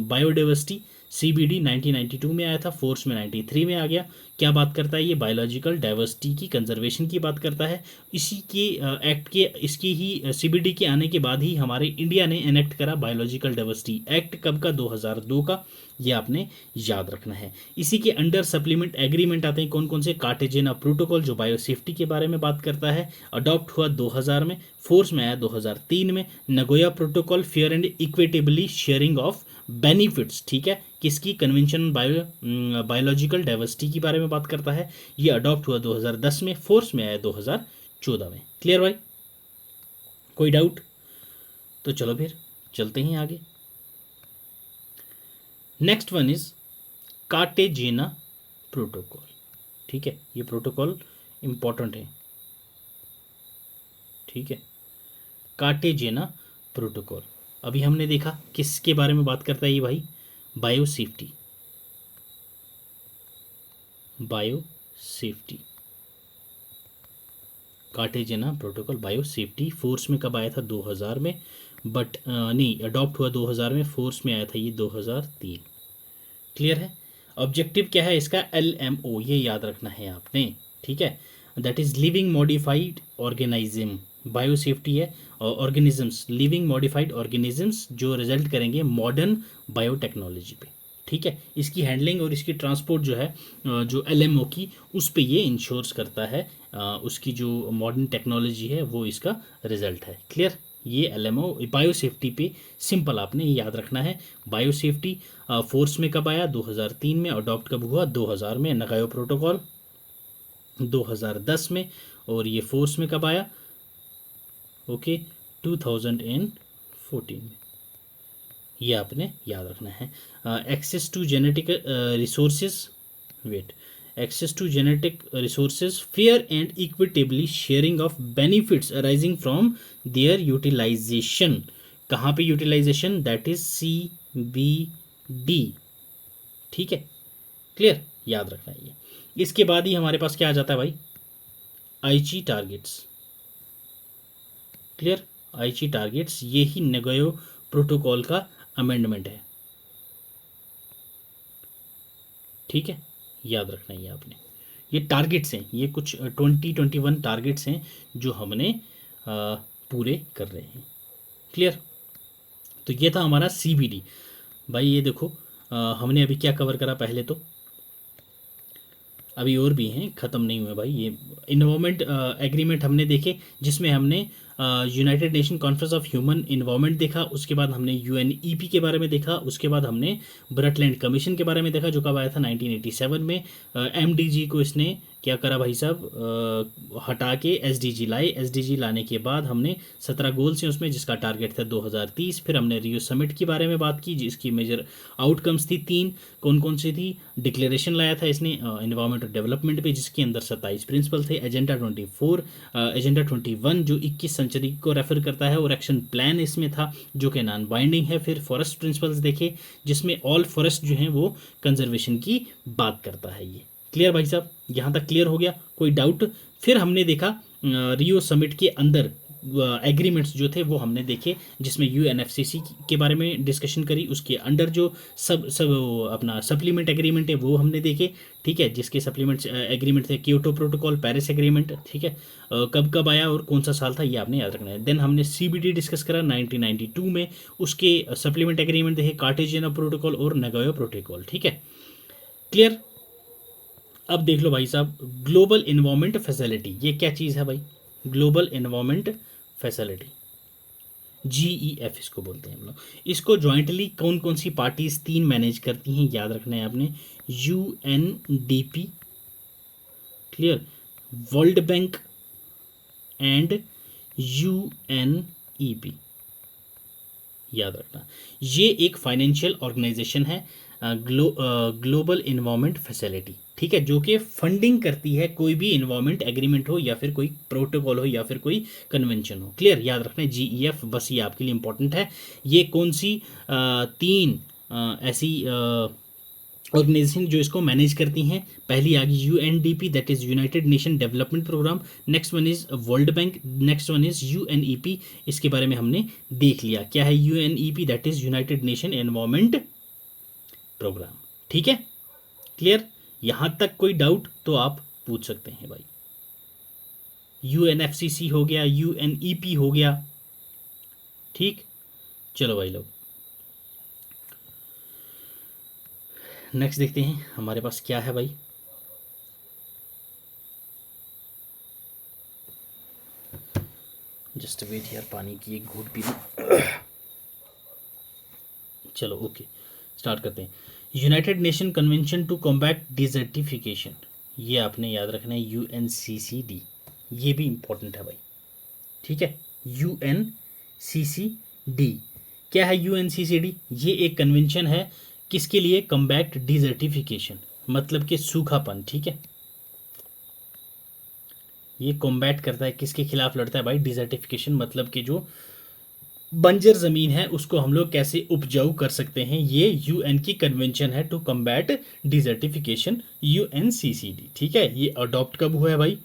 biodiversity, CBD 1992 में आया था, फोर्स में 93 में आ गया। क्या बात करता है ये? बायोलॉजिकल डाइवर्सिटी की कंजर्वेशन की बात करता है। इसी के एक्ट के, इसकी ही सीबीडी के आने के बाद ही हमारे इंडिया ने एनेक्ट करा बायोलॉजिकल डाइवर्सिटी एक्ट। कब का? 2002 का। ये आपने याद रखना है। इसी के अंडर सप्लीमेंट एग्रीमेंट आते हैं कौन कौन से? कार्टेजेना प्रोटोकॉल जो बायो सेफ्टी के बारे में बात करता है, अडॉप्ट हुआ 2000 में, फोर्स में आया 2003 में। Nagoya protocol fair and equitably sharing of benefits, ठीक है, किसकी? कन्वेंशन बायोलॉजिकल डाइवर्सिटी के बारे में बात करता है। ये अडॉप्ट हुआ 2010 में, फोर्स में आया 2014 में। क्लियर भाई? कोई डाउट? तो चलो फिर चलते हैं आगे। Next one is Cartagena protocol, ठीक है। ये प्रोटोकॉल इंपॉर्टेंट है, ठीक है। कार्टेजेना प्रोटोकॉल अभी हमने देखा किसके बारे में बात करता है ये भाई? Bio safety, bio safety. Cartagena protocol bio safety. Force में कब आया था? 2000 में, बट नहीं, अडॉप्ट हुआ 2000 में, फोर्स में आया था ये 2003। क्लियर है? ऑब्जेक्टिव क्या है इसका? LMO, ये याद रखना है आपने, ठीक है। That is living modified organism. Bio safety है ऑर्गेनिजम्स, लिविंग मॉडिफाइड ऑर्गेनिजम्स जो रिजल्ट करेंगे मॉडर्न बायोटेक्नोलॉजी पे, ठीक है। इसकी हैंडलिंग और इसकी ट्रांसपोर्ट जो है जो LMO की, उस पे ये इंश्योर्स करता है, उसकी जो मॉडर्न टेक्नोलॉजी है वो इसका रिजल्ट है। क्लियर? ये LMO बायो सेफ्टी पे सिंपल आपने ये याद रखना है। बायो सेफ्टी फोर्स में कब आया? 2003 में। अडॉप्ट कब हुआ? 2000 में। नागोया प्रोटोकॉल 2010 में। और ये फोर्स में कब आया? ओके, 2014 में। ये आपने याद रखना है। Access to genetic resources, wait, access to genetic resources, fair and equitably sharing of benefits arising from their utilization। कहाँ पे utilization? that is CBD, ठीक है। क्लियर? याद रखना है ये। इसके बाद ही हमारे पास क्या आ जाता है भाई? आईची टारगेट्स। क्लियर? आईची टारगेट्स, ये ही नागोया प्रोटोकॉल का अमेंडमेंट है, ठीक है। याद रखना है ये आपने। ये टारगेट्स हैं, ये कुछ 2021 टारगेट्स हैं जो हमने पूरे कर रहे हैं। क्लियर? तो ये था हमारा CBD भाई। ये देखो हमने अभी क्या कवर करा? पहले तो अभी और भी हैं, ख़त्म नहीं हुए भाई। ये इन्वॉल्वमेंट एग्रीमेंट हमने देखे, जिसमें हमने United nation conference of human environment देखा, उसके बाद हमने यूएनईपी के बारे में देखा, उसके बाद हमने ब्रटलैंड कमीशन के बारे में देखा जो कब आया था 1987 में। एमडीजी को इसने क्या करा भाई साहब, हटा के एसडीजी लाए। एसडीजी लाने के बाद हमने 17 गोल्स हैं उसमें जिसका टारगेट था 2030। फिर हमने रियो समिट के बारे में बात की जिसकी मेजर आउटकम्स थी 3। कौन कौन सी थी? डिक्लेरेशन लाया था इसने एनवायरमेंट और डेवलपमेंट पे जिसके अंदर 27 प्रिंसिपल थे। एजेंडा 24, एजेंडा 21 जो 21 सेंचुरी को रेफर करता है, और एक्शन प्लान इसमें था जो कि नॉन बाइंडिंग है। फिर फॉरेस्ट प्रिंसिपल्स देखे जिसमें ऑल फॉरेस्ट जो हैं वो कंजर्वेशन की बात करता है। ये क्लियर भाई साहब, यहाँ तक क्लियर हो गया? कोई डाउट? फिर हमने देखा रियो समिट के अंदर एग्रीमेंट्स जो थे वो हमने देखे जिसमें यूएनएफसीसी के बारे में डिस्कशन करी। उसके अंडर जो सब सब अपना सप्लीमेंट एग्रीमेंट है वो हमने देखे, ठीक है, जिसके सप्लीमेंट एग्रीमेंट थे क्योटो प्रोटोकॉल, पेरिस एग्रीमेंट, ठीक है। कब कब आया और कौन सा साल था ये आपने याद रखना है। देन हमने सीबीडी डिस्कस करा 1992 में, उसके सप्लीमेंट एग्रीमेंट देखे कार्टेजियन प्रोटोकॉल और नगोया प्रोटोकॉल, ठीक है, क्लियर। अब देख लो भाई साहब, ग्लोबल इन्वायरमेंट फैसिलिटी ये क्या चीज़ है भाई? ग्लोबल इन्वायरमेंट फैसिलिटी, GEF इसको बोलते हैं हम लोग। इसको जॉइंटली कौन कौन सी पार्टीज 3 मैनेज करती हैं, याद रखना है आपने। UNDP, clear, world bank and UNEP, याद रखना। ये एक फाइनेंशियल ऑर्गेनाइजेशन है, ग्लोबल इन्वायरमेंट फैसिलिटी, ठीक है, जो कि फंडिंग करती है कोई भी इन्वायरमेंट एग्रीमेंट हो या फिर कोई प्रोटोकॉल हो या फिर कोई कन्वेंशन हो। क्लियर, याद रखना है GEF, बस ये आपके लिए इंपॉर्टेंट है। ये कौन सी 3 ऐसी ऑर्गेनाइजेशन जो इसको मैनेज करती हैं? पहली आ गई UNDP, that is United Nation development programme. Next one is world bank, next one is UNEP। इसके बारे में हमने देख लिया क्या है UNEP, that is United Nation environment programme, ठीक है, क्लियर। यहां तक कोई डाउट तो आप पूछ सकते हैं भाई। UNFCC हो गया, UNEP हो गया, ठीक। चलो भाई लोग नेक्स्ट देखते हैं हमारे पास क्या है भाई। जस्ट वेट यार, पानी की एक घूंट पी लूं। चलो ओके, स्टार्ट करते हैं। United Nation convention to combat desertification, ये आपने याद रखना है UNCCD, ये भी इंपॉर्टेंट है भाई, ठीक है। UNCCD क्या है? UNCCD ये एक कन्वेंशन है किसके लिए? कम्बैट डिजर्टिफिकेशन, मतलब कि सूखापन, ठीक है। ये कॉम्बैट करता है, किसके खिलाफ लड़ता है भाई? डिजर्टिफिकेशन, मतलब कि जो बंजर ज़मीन है उसको हम लोग कैसे उपजाऊ कर सकते हैं। ये UN की कन्वेंशन है टू कम्बैट डिजर्टिफिकेशन, UNCCD, ठीक है। ये अडॉप्ट कब हुआ है भाई?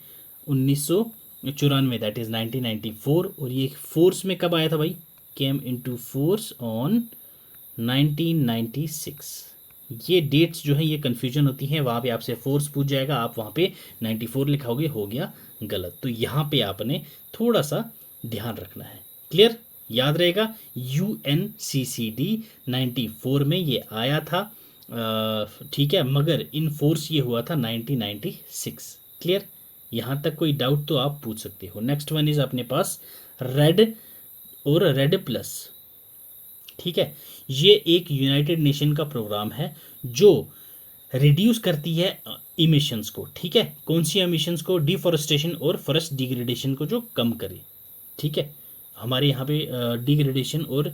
1994, दैट इज़ 1994। और ये फोर्स में कब आया था भाई? Came into force on 1996। ये डेट्स जो है ये कन्फ्यूजन होती हैं, वहाँ पे आपसे फोर्स पूछ जाएगा, आप वहाँ पे 94 लिखाओगे, हो गया गलत। तो यहाँ पे आपने थोड़ा सा ध्यान रखना है, क्लियर, याद रहेगा। UNCCD 94 में ये आया था, ठीक है, मगर इन फोर्स ये हुआ था 1996, क्लियर। यहाँ तक कोई डाउट तो आप पूछ सकते हो। नेक्स्ट वन इज अपने पास रेड और रेड प्लस, ठीक है। ये एक यूनाइटेड नेशन का प्रोग्राम है जो रिड्यूस करती है इमिशंस को, ठीक है। कौन सी इमिशंस को? डिफॉरेस्टेशन और फॉरेस्ट डिग्रेडेशन को जो कम करे, ठीक है। हमारे यहाँ पे डिग्रेडेशन और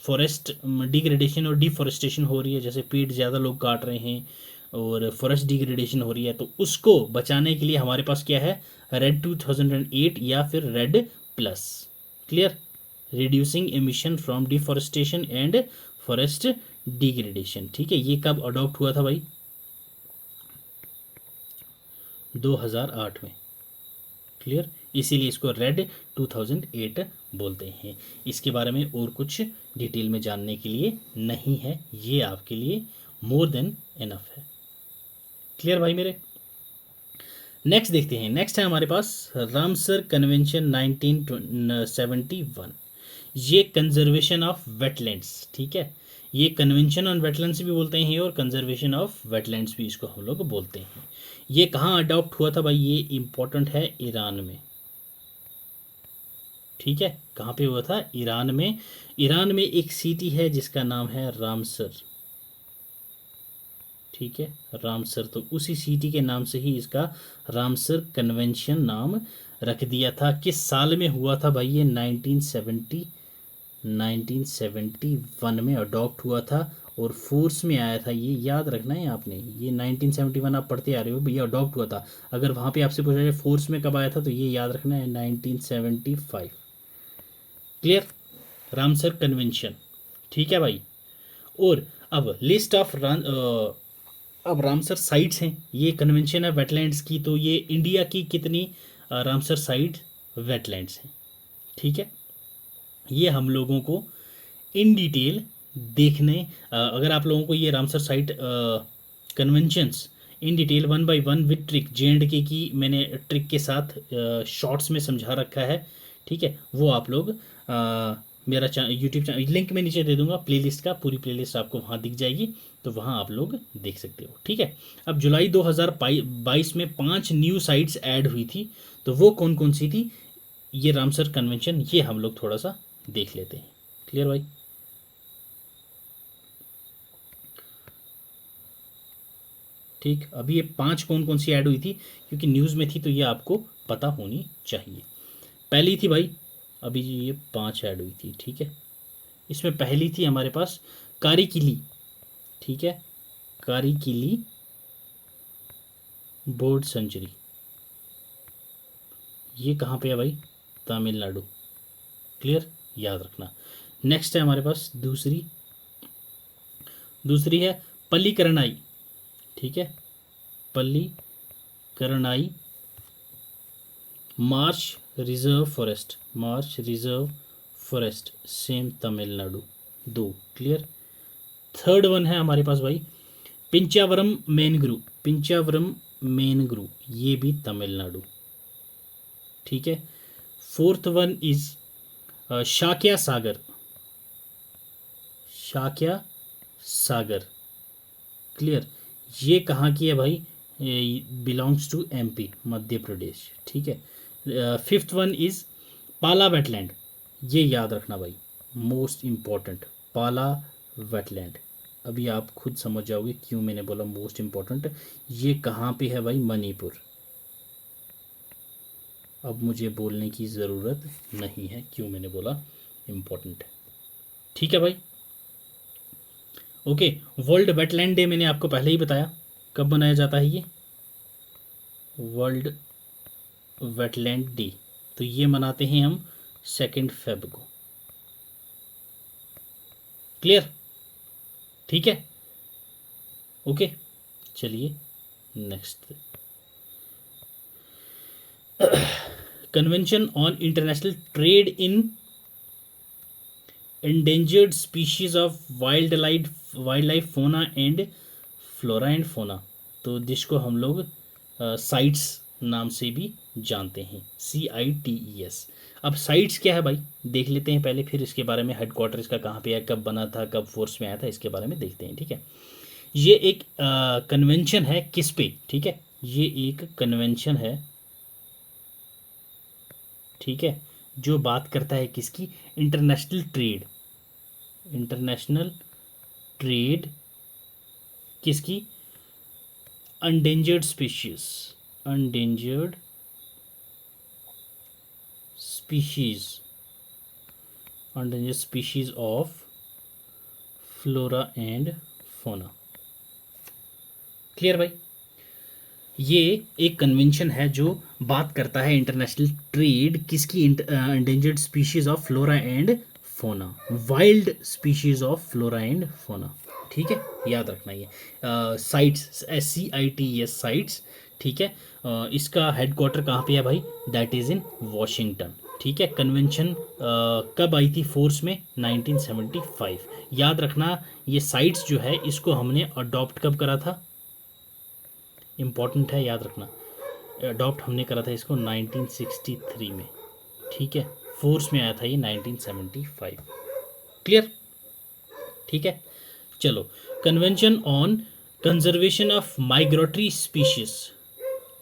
फॉरेस्ट डिग्रेडेशन और डिफॉरेस्टेशन हो रही है, जैसे पेड़ ज़्यादा लोग काट रहे हैं और फॉरेस्ट डिग्रेडेशन हो रही है, तो उसको बचाने के लिए हमारे पास क्या है? रेड 2008 या फिर red plus, clear, reducing emission from deforestation and forest degradation, ठीक है। ये कब अडॉप्ट हुआ था भाई? 2008 में, क्लियर, इसीलिए इसको रेड 2008 बोलते हैं। इसके बारे में और कुछ डिटेल में जानने के लिए नहीं है, ये आपके लिए मोर देन इनफ है, क्लियर भाई मेरे। नेक्स्ट देखते हैं, नेक्स्ट है हमारे पास रामसर कन्वेंशन 1971। ये कंजर्वेशन ऑफ वेटलैंड्स, ठीक है। ये कन्वेंशन ऑन वेटलैंड्स भी बोलते हैं और कंजर्वेशन ऑफ वेटलैंड्स भी इसको हम लोग बोलते हैं। ये कहाँ अडॉप्ट हुआ था भाई? ये इंपॉर्टेंट है, ईरान में, ठीक है, कहाँ पे हुआ था? ईरान में। ईरान में एक सिटी है जिसका नाम है रामसर। ठीक है, रामसर, तो उसी सिटी के नाम से ही इसका रामसर कन्वेंशन नाम रख दिया था। किस साल में हुआ था भाई ये? 1971 में अडॉप्ट हुआ था और फोर्स में आया था। ये याद रखना है आपने, ये 1971 आप पढ़ते आ रहे हो, ये अडॉप्ट हुआ था। अगर वहाँ पे आपसे पूछा जाए फोर्स में कब आया था, तो ये याद रखना है 1975। क्लियर? Ramsar convention. ठीक है भाई। और अब लिस्ट ऑफ अब रामसर साइट्स हैं, ये कन्वेंशन है वेटलैंड्स की, तो ये इंडिया की कितनी रामसर साइट वेटलैंड्स हैं? ठीक है, ये हम लोगों को इन डिटेल देखने अगर आप लोगों को ये Ramsar site conventions in detail one by one with trick J&K की मैंने ट्रिक के साथ शॉर्ट्स में समझा रखा है। ठीक है, वो आप लोग मेरा यूट्यूब चैनल लिंक में नीचे दे दूंगा, प्लेलिस्ट का पूरी प्लेलिस्ट आपको वहाँ दिख जाएगी, तो वहाँ आप लोग देख सकते हो। ठीक है, अब जुलाई 2022 में 5 न्यू साइट्स ऐड हुई थी, तो वो कौन कौन सी थी? ये रामसर कन्वेंशन, ये हम लोग थोड़ा सा देख लेते हैं। क्लियर भाई? ठीक, अभी ये 5 कौन कौन सी ऐड हुई थी, क्योंकि न्यूज़ में थी तो ये आपको पता होनी चाहिए। पहली थी भाई, अभी ये 5 ऐड हुई थी। ठीक है, इसमें पहली थी हमारे पास कारी किली। ठीक है, कारी किली बर्ड सेंचुरी, ये कहाँ पे है भाई? तमिलनाडु। क्लियर, याद रखना। नेक्स्ट है हमारे पास दूसरी, दूसरी है पल्लीकरनाई। ठीक है, पल्लीकरनाई मार्च रिजर्व फॉरेस्ट, मार्च रिजर्व फॉरेस्ट, सेम तमिलनाडु। दो। क्लियर। थर्ड वन है हमारे पास भाई पिंचावरम मेनग्रू, पिंचावरम मेनग्रू, ये भी तमिलनाडु। ठीक है, fourth one is Shakya Sagar, Shakya Sagar. Clear, ये कहाँ की है भाई? Belongs to MP, Madhya Pradesh. ठीक है, फिफ्थ वन इज पाला वेटलैंड, ये याद रखना भाई, मोस्ट इम्पॉर्टेंट, पाला वेटलैंड। अभी आप खुद समझ जाओगे क्यों मैंने बोला मोस्ट इम्पॉर्टेंट। ये कहाँ पे है भाई? मणिपुर। अब मुझे बोलने की ज़रूरत नहीं है क्यों मैंने बोला इम्पोर्टेंट है। ठीक है भाई, ओके। वर्ल्ड वेटलैंड डे मैंने आपको पहले ही बताया, कब मनाया जाता है ये? वर्ल्ड वेटलैंड डे, तो ये मनाते हैं हम 2 फेब को। क्लियर? ठीक है, ओके। चलिए next, convention on international trade in endangered species of wild life फोना एंड फ्लोरा एंड फोना, तो जिसको हम लोग साइट्स नाम से भी जानते हैं, CITES। अब साइट्स क्या है भाई देख लेते हैं पहले, फिर इसके बारे में हेडक्वार्टर इसका कहाँ पे है, कब बना था, कब फोर्स में आया था, इसके बारे में देखते हैं। ठीक है, ये एक कन्वेंशन है किस पे? ठीक है, ये एक कन्वेंशन है, ठीक है, जो बात करता है किसकी? इंटरनेशनल ट्रेड, इंटरनेशनल ट्रेड किसकी? Endangered species, endangered species, endangered species of flora and fauna. Clear भाई? ये एक कन्वेंशन है जो बात करता है इंटरनेशनल ट्रेड किसकी? Endangered species of flora and fauna, wild species of flora and fauna. ठीक है, याद रखना ये साइट्स, CITES साइट्स। ठीक है, इसका हेडक्वार्टर कहाँ पे है भाई? That is in Washington. ठीक है, कन्वेंशन कब आई थी फोर्स में? 1975। याद रखना ये साइट्स जो है इसको हमने अडॉप्ट कब करा था? इम्पॉर्टेंट है, याद रखना, अडॉप्ट हमने करा था इसको 1963 में। ठीक है, फोर्स में आया था ये 1975। क्लियर? ठीक है, चलो, convention on conservation of migratory species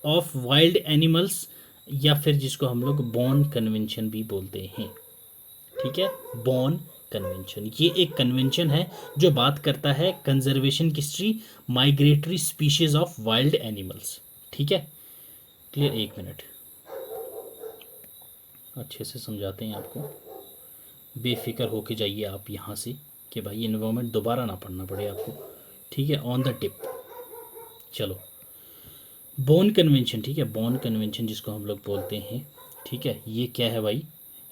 of wild animals या फिर जिसको हम लोग बॉन कन्वेंशन भी बोलते हैं। ठीक है, बॉन कन्वेंशन ये एक कन्वेंशन है जो बात करता है conservation history migratory species of wild animals. ठीक है, क्लियर। एक मिनट, अच्छे से समझाते हैं आपको, बेफिक्र होके जाइए आप यहाँ से कि भाई इन्वायरमेंट दोबारा ना पढ़ना पड़े आपको। ठीक है, ऑन द टिप। चलो, बॉन कन्वेंशन, ठीक है, बॉन कन्वेंशन जिसको हम लोग बोलते हैं, ठीक है, ये क्या है भाई,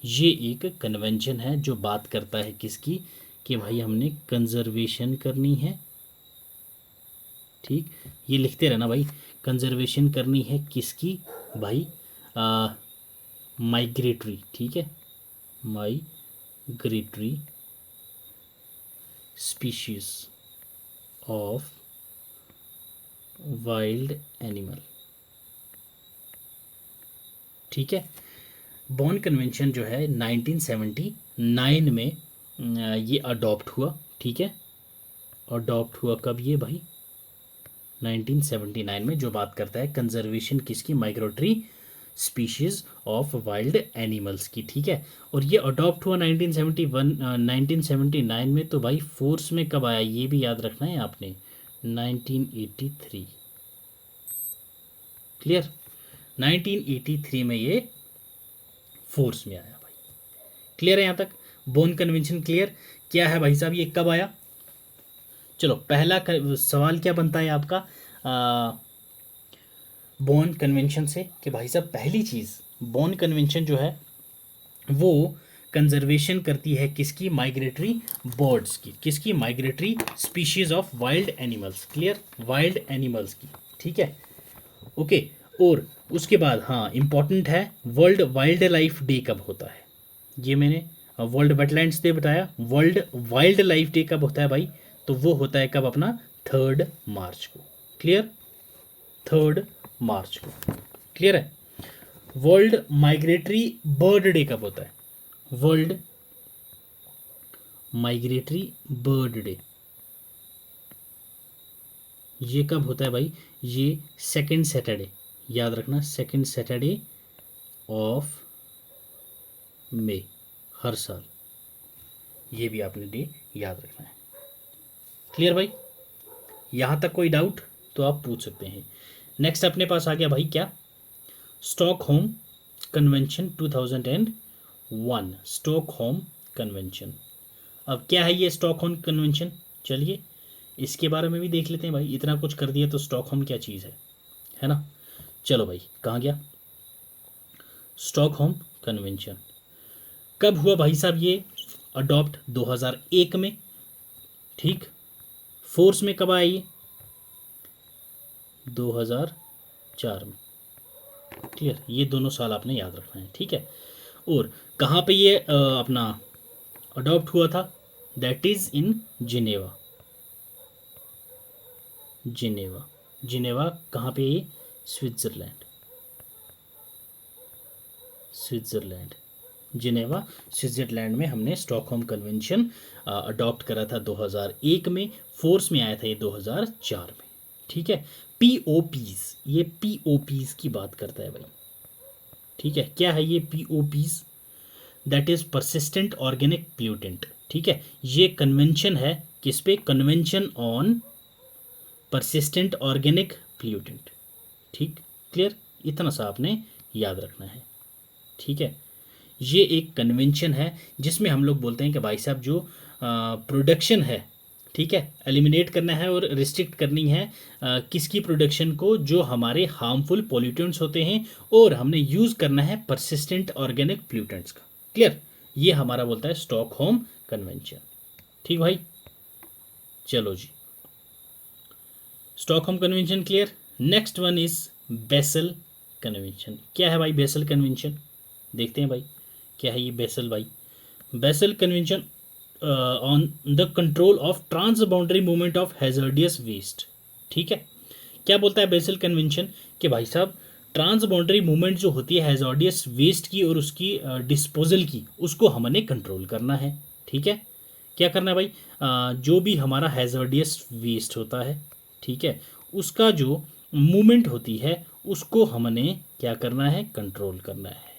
ये एक कन्वेंशन है जो बात करता है किसकी, कि भाई हमने कंजर्वेशन करनी है। ठीक, ये लिखते रहना भाई, कंजर्वेशन करनी है किसकी भाई, माइग्रेटरी। ठीक है, migratory species of wild animal. ठीक है, बॉन कन्वेंशन जो है 1979 में ये अडॉप्ट हुआ। ठीक है, अडॉप्ट हुआ कब ये भाई, 1979 में, जो बात करता है कंजर्वेशन किसकी, migratory species of wild animals की। ठीक है, और ये अडॉप्ट हुआ 1979 में, तो भाई फोर्स में कब आया ये भी याद रखना है आपने, 1983। क्लियर, 1983 में ये फोर्स में आया भाई। क्लियर है यहाँ तक, बोन कन्वेंशन क्लियर। क्या है भाई साहब, ये कब आया। चलो, पहला सवाल क्या बनता है आपका बोन कन्वेंशन से, कि भाई साहब पहली चीज़, बोन कन्वेंशन जो है वो कंजर्वेशन करती है किसकी, माइग्रेटरी बर्ड्स की, किसकी, migratory species of wild animals. Clear, wild animals की। ठीक है, ओके। और उसके बाद हाँ इम्पॉर्टेंट है, वर्ल्ड वाइल्ड लाइफ डे कब होता है, ये मैंने वर्ल्ड वेटलैंड्स डे बताया। वर्ल्ड वाइल्ड लाइफ डे कब होता है भाई, तो वो होता है कब, अपना 3 मार्च को। क्लियर, 3 मार्च को। क्लियर है। वर्ल्ड माइग्रेटरी बर्ड डे कब होता है, वर्ल्ड माइग्रेटरी बर्ड डे ये कब होता है भाई, ये 2nd सैटरडे, याद रखना, 2nd सैटरडे ऑफ मई, हर साल, ये भी आपने डे याद रखना है। क्लियर भाई, यहाँ तक कोई डाउट तो आप पूछ सकते हैं। नेक्स्ट अपने पास आ गया भाई क्या, स्टॉकहोम कन्वेंशन 2001, स्टॉकहोम कन्वेंशन। अब क्या है ये स्टॉकहोम कन्वेंशन, चलिए इसके बारे में भी देख लेते हैं भाई, इतना कुछ कर दिया तो स्टॉकहोम क्या चीज़ है ना। चलो भाई, कहाँ गया स्टॉकहोम कन्वेंशन, कब हुआ भाई साहब ये अडॉप्ट, 2001 में। ठीक, फोर्स में कब आया ये, 2004 में। क्लियर, ये दोनों साल आपने याद रखना है। ठीक है, और कहाँ पे ये अपना अडॉप्ट हुआ था, that is in Geneva. Geneva, Geneva कहाँ पे ये, स्विट्ज़रलैंड, स्विट्ज़रलैंड, जिनेवा स्विट्ज़रलैंड में हमने स्टॉकहोम कन्वेंशन अडॉप्ट करा था 2001 में, फोर्स में आया था ये 2004 में। ठीक है, पीओपीज, ये पीओपीज की बात करता है भाई। ठीक है, क्या है ये पीओपीज, दैट इज परसिस्टेंट ऑर्गेनिक प्ल्यूटेंट। ठीक है, ये कन्वेंशन है किस पे, कन्वेंशन ऑन परसिस्टेंट ऑर्गेनिक प्ल्यूटेंट। ठीक, क्लियर, इतना सा आपने याद रखना है। ठीक है, ये एक कन्वेंशन है जिसमें हम लोग बोलते हैं कि भाई साहब जो प्रोडक्शन है, ठीक है, एलिमिनेट करना है और रिस्ट्रिक्ट करनी है किसकी प्रोडक्शन को, जो हमारे हार्मफुल पोल्यूटेंट्स होते हैं, और हमने यूज़ करना है परसिस्टेंट ऑर्गेनिक प्ल्यूटेंट्स का। क्लियर, ये हमारा बोलता है स्टॉकहोम कन्वेंशन। ठीक भाई, चलो जी, Stockholm convention clear. Next one is Basel convention. क्या है भाई बेसल कन्वेंशन, देखते हैं भाई क्या है ये बेसल भाई। Basel convention on the control of transboundary movement of hazardous waste. ठीक है, क्या बोलता है बेसल कन्वेंशन, कि भाई साहब ट्रांस बाउंड्री मूवमेंट जो होती है हैजर्डियस वेस्ट की और उसकी डिस्पोजल की, उसको हमने कंट्रोल करना है। ठीक है, क्या करना है भाई, जो भी हमारा हैजर्डियस वेस्ट होता है, ठीक है, उसका जो मूवमेंट होती है उसको हमने क्या करना है, कंट्रोल करना है।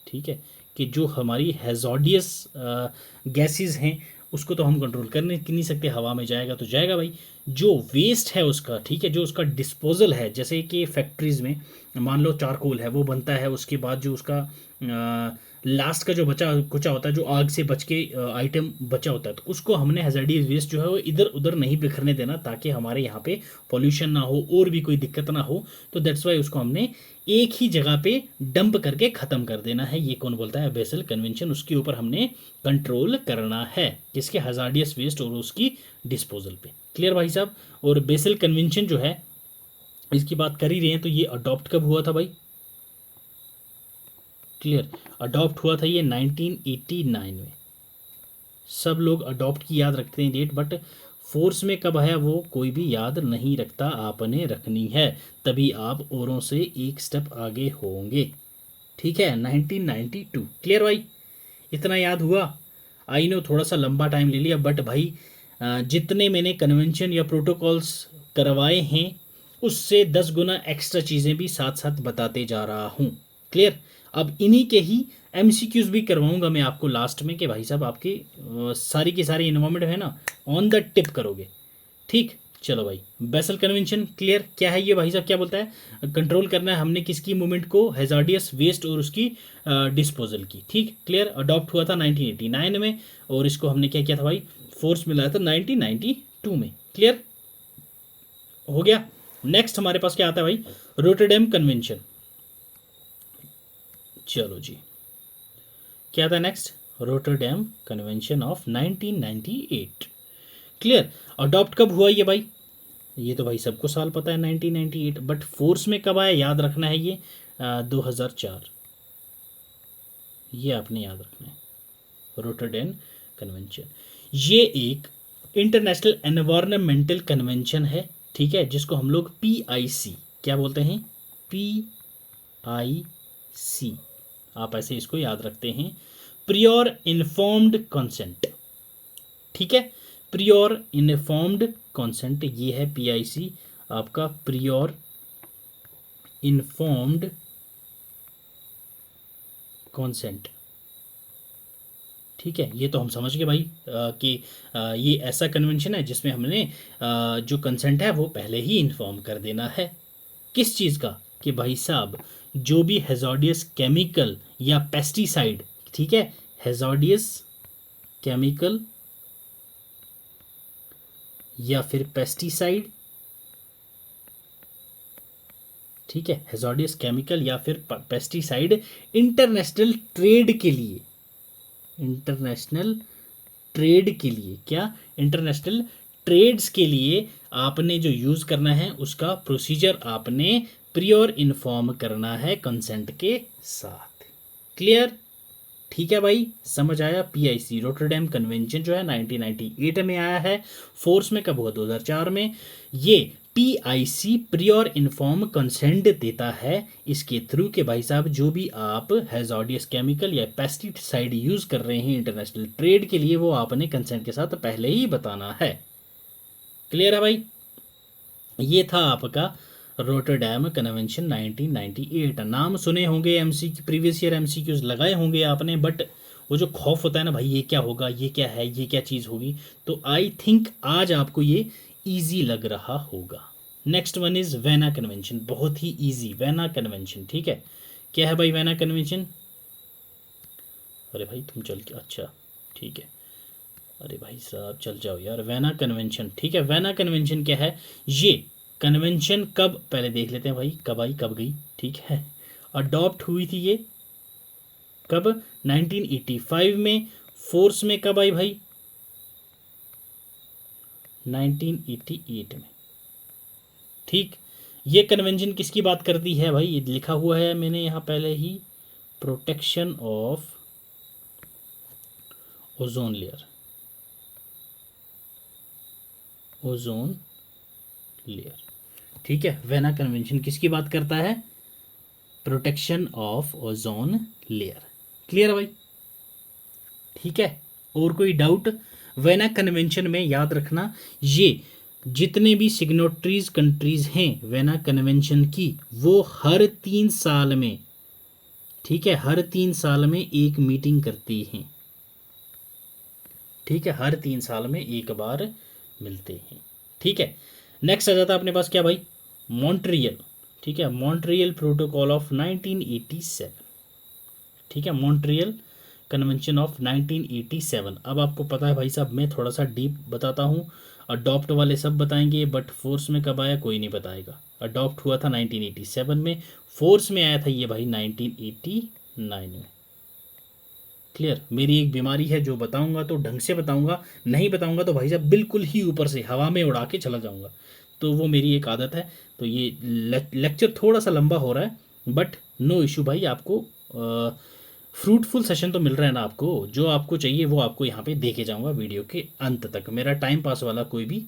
ठीक है, कि जो हमारी हैजॉर्डियस गैसेस हैं उसको तो हम कंट्रोल कर नहीं सकते, हवा में जाएगा तो जाएगा भाई। जो वेस्ट है उसका, ठीक है, जो उसका डिस्पोजल है, जैसे कि फैक्ट्रीज़ में मान लो चारकोल है वो बनता है, उसके बाद जो उसका लास्ट का जो बचा कुचा होता है, जो आग से बच के आइटम बचा होता है, तो उसको हमने हैजर्डियस वेस्ट जो है वो इधर उधर नहीं बिखरने देना, ताकि हमारे यहाँ पे पॉल्यूशन ना हो और भी कोई दिक्कत ना हो। तो दैट्स वाई उसको हमने एक ही जगह पे डंप करके ख़त्म कर देना है। ये कौन बोलता है, बेसल कन्वेंशन। उसके ऊपर हमने कंट्रोल करना है, किसके, हैजार्डियस वेस्ट और उसकी डिस्पोजल पे। क्लियर भाई साहब। और बेसल कन्वेंशन जो है, इसकी बात कर ही रहे हैं, तो ये अडॉप्ट कब हुआ था भाई, क्लियर, अडॉप्ट हुआ था ये 1989 में। सब लोग अडॉप्ट की याद रखते हैं डेट, बट फोर्स में कब आया वो कोई भी याद नहीं रखता, आपने रखनी है, तभी आप औरों से एक स्टेप आगे होंगे। ठीक है, 1992। क्लियर भाई, इतना याद हुआ। आई नो थोड़ा सा लंबा टाइम ले लिया, बट भाई जितने मैंने कन्वेंशन या प्रोटोकॉल्स करवाए हैं उससे 10 गुना एक्स्ट्रा चीज़ें भी साथ साथ बताते जा रहा हूँ। क्लियर। अब इन्हीं के ही एमसीक्यूज भी करवाऊंगा मैं आपको लास्ट में, कि भाई साहब आपकी सारी की सारी इन्वॉल्वमेंट है ना, ऑन द टिप करोगे। ठीक, चलो भाई, बेसल कन्वेंशन क्लियर क्या है ये भाई साहब, क्या बोलता है, कंट्रोल करना है हमने किसकी मूवमेंट को, हैजार्डियस वेस्ट और उसकी डिस्पोजल की। ठीक, क्लियर। अडॉप्ट हुआ था 1989 में, और इसको हमने क्या किया था भाई, फोर्स मिलाया था 1992 में। क्लियर हो गया। नेक्स्ट हमारे पास क्या आता है भाई, रोटरडैम कन्वेंशन। चलो जी, क्या था next, Rotterdam convention of 1998। Clear. Adopt कब हुआ ये भाई, ये तो भाई सबको साल पता है 1998, बट फोर्स में कब आया याद रखना है ये 2004, ये आपने याद रखना है। रोटरडैम कन्वेंशन ये एक इंटरनेशनल एनवायरमेंटल कन्वेंशन है, ठीक है, जिसको हम लोग PIC क्या बोलते हैं, PIC, आप ऐसे इसको याद रखते हैं, प्रियोर इन्फॉर्म्ड कंसेंट। ठीक है, प्रियोर इन्फॉर्म्ड कंसेंट, ये है PIC आपका, प्रियोर इन्फॉर्म्ड कंसेंट। ठीक है, ये तो हम समझ गए भाई कि ये ऐसा कन्वेंशन है जिसमें हमने जो कंसेंट है वो पहले ही इन्फॉर्म कर देना है। किस चीज़ का, कि भाई साहब जो भी हैजॉर्डियस केमिकल या पेस्टिसाइड, ठीक है, हैजॉर्डियस केमिकल या फिर पेस्टिसाइड, ठीक है, हैजॉर्डियस केमिकल या फिर पेस्टिसाइड इंटरनेशनल ट्रेड के लिए, इंटरनेशनल ट्रेड के लिए, क्या, इंटरनेशनल ट्रेड्स के लिए आपने जो यूज़ करना है उसका प्रोसीजर आपने प्रियोर इन्फॉर्म करना है कंसेंट के साथ। क्लियर। ठीक है भाई, समझ आया। PIC रोटरडैम कन्वेंशन जो है 1998 में आया है, फोर्स में कब हुआ, 2004 में। ये PIC प्रियोर इन्फॉर्म कंसेंट देता है, इसके थ्रू के भाई साहब जो भी आप हैजॉर्डियस केमिकल या पेस्टिसाइड यूज़ कर रहे हैं इंटरनेशनल ट्रेड के लिए, वो आपने कंसेंट के साथ पहले ही बताना है। क्लियर है भाई, ये था आपका रोटरडैम कन्वेंशन 1998। नाम सुने होंगे, प्रीवियस ईयर MCQs लगाए होंगे आपने, बट वो जो खौफ होता है ना भाई, ये क्या होगा, ये क्या है, ये क्या चीज़ होगी, तो आई थिंक आज आपको ये ईजी लग रहा होगा। Next one is vena convention, बहुत ही ईजी वेना कन्वेंशन। ठीक है, क्या है भाई वेना कन्वेंशन, अरे भाई तुम चल के, अच्छा ठीक है, अरे भाई साहब चल जाओ यार, वेना कन्वेंशन। ठीक है, वेना कन्वेंशन क्या है, ये कन्वेंशन कब, पहले देख लेते हैं भाई कब आई कब गई। ठीक है, अडॉप्ट हुई थी ये कब, 1985 में। फोर्स में कब आई भाई, 1988 में। ठीक, ये कन्वेंशन किसकी बात करती है भाई, ये लिखा हुआ है मैंने यहाँ पहले ही, protection of ozone layer, ozone layer. ठीक है, वेना कन्वेंशन किसकी बात करता है, protection of ozone layer. Clear है भाई। ठीक है, और कोई डाउट, वेना कन्वेंशन में याद रखना ये जितने भी सिग्नेटरीज कंट्रीज हैं वेना कन्वेंशन की, वो हर 3 साल में, ठीक है, हर 3 साल में एक मीटिंग करती हैं, ठीक है, हर 3 साल में एक बार मिलते हैं, ठीक है। नेक्स्ट आ जाता है अपने पास क्या भाई, मॉन्ट्रियल, ठीक है, मॉन्ट्रियल प्रोटोकॉल ऑफ 1987, ठीक है, मॉन्ट्रियल कन्वेंशन ऑफ 1987। अब आपको पता है भाई साहब, मैं थोड़ा सा डीप बताता हूँ, अडॉप्ट वाले सब बताएंगे बट फोर्स में कब आया कोई नहीं बताएगा। अडॉप्ट हुआ था 1987 में, फोर्स में आया था ये भाई 1989 में। क्लियर, मेरी एक बीमारी है, जो बताऊंगा तो ढंग से बताऊंगा, नहीं बताऊंगा तो भाई साहब बिल्कुल ही ऊपर से हवा में उड़ा के चला जाऊंगा, तो वो मेरी एक आदत है। तो ये लेक्चर थोड़ा सा लंबा हो रहा है बट नो इशू भाई, आपको फ्रूटफुल सेशन तो मिल रहा है ना आपको, जो आपको चाहिए वो आपको यहाँ पे दे के जाऊँगा वीडियो के अंत तक, मेरा टाइम पास वाला कोई भी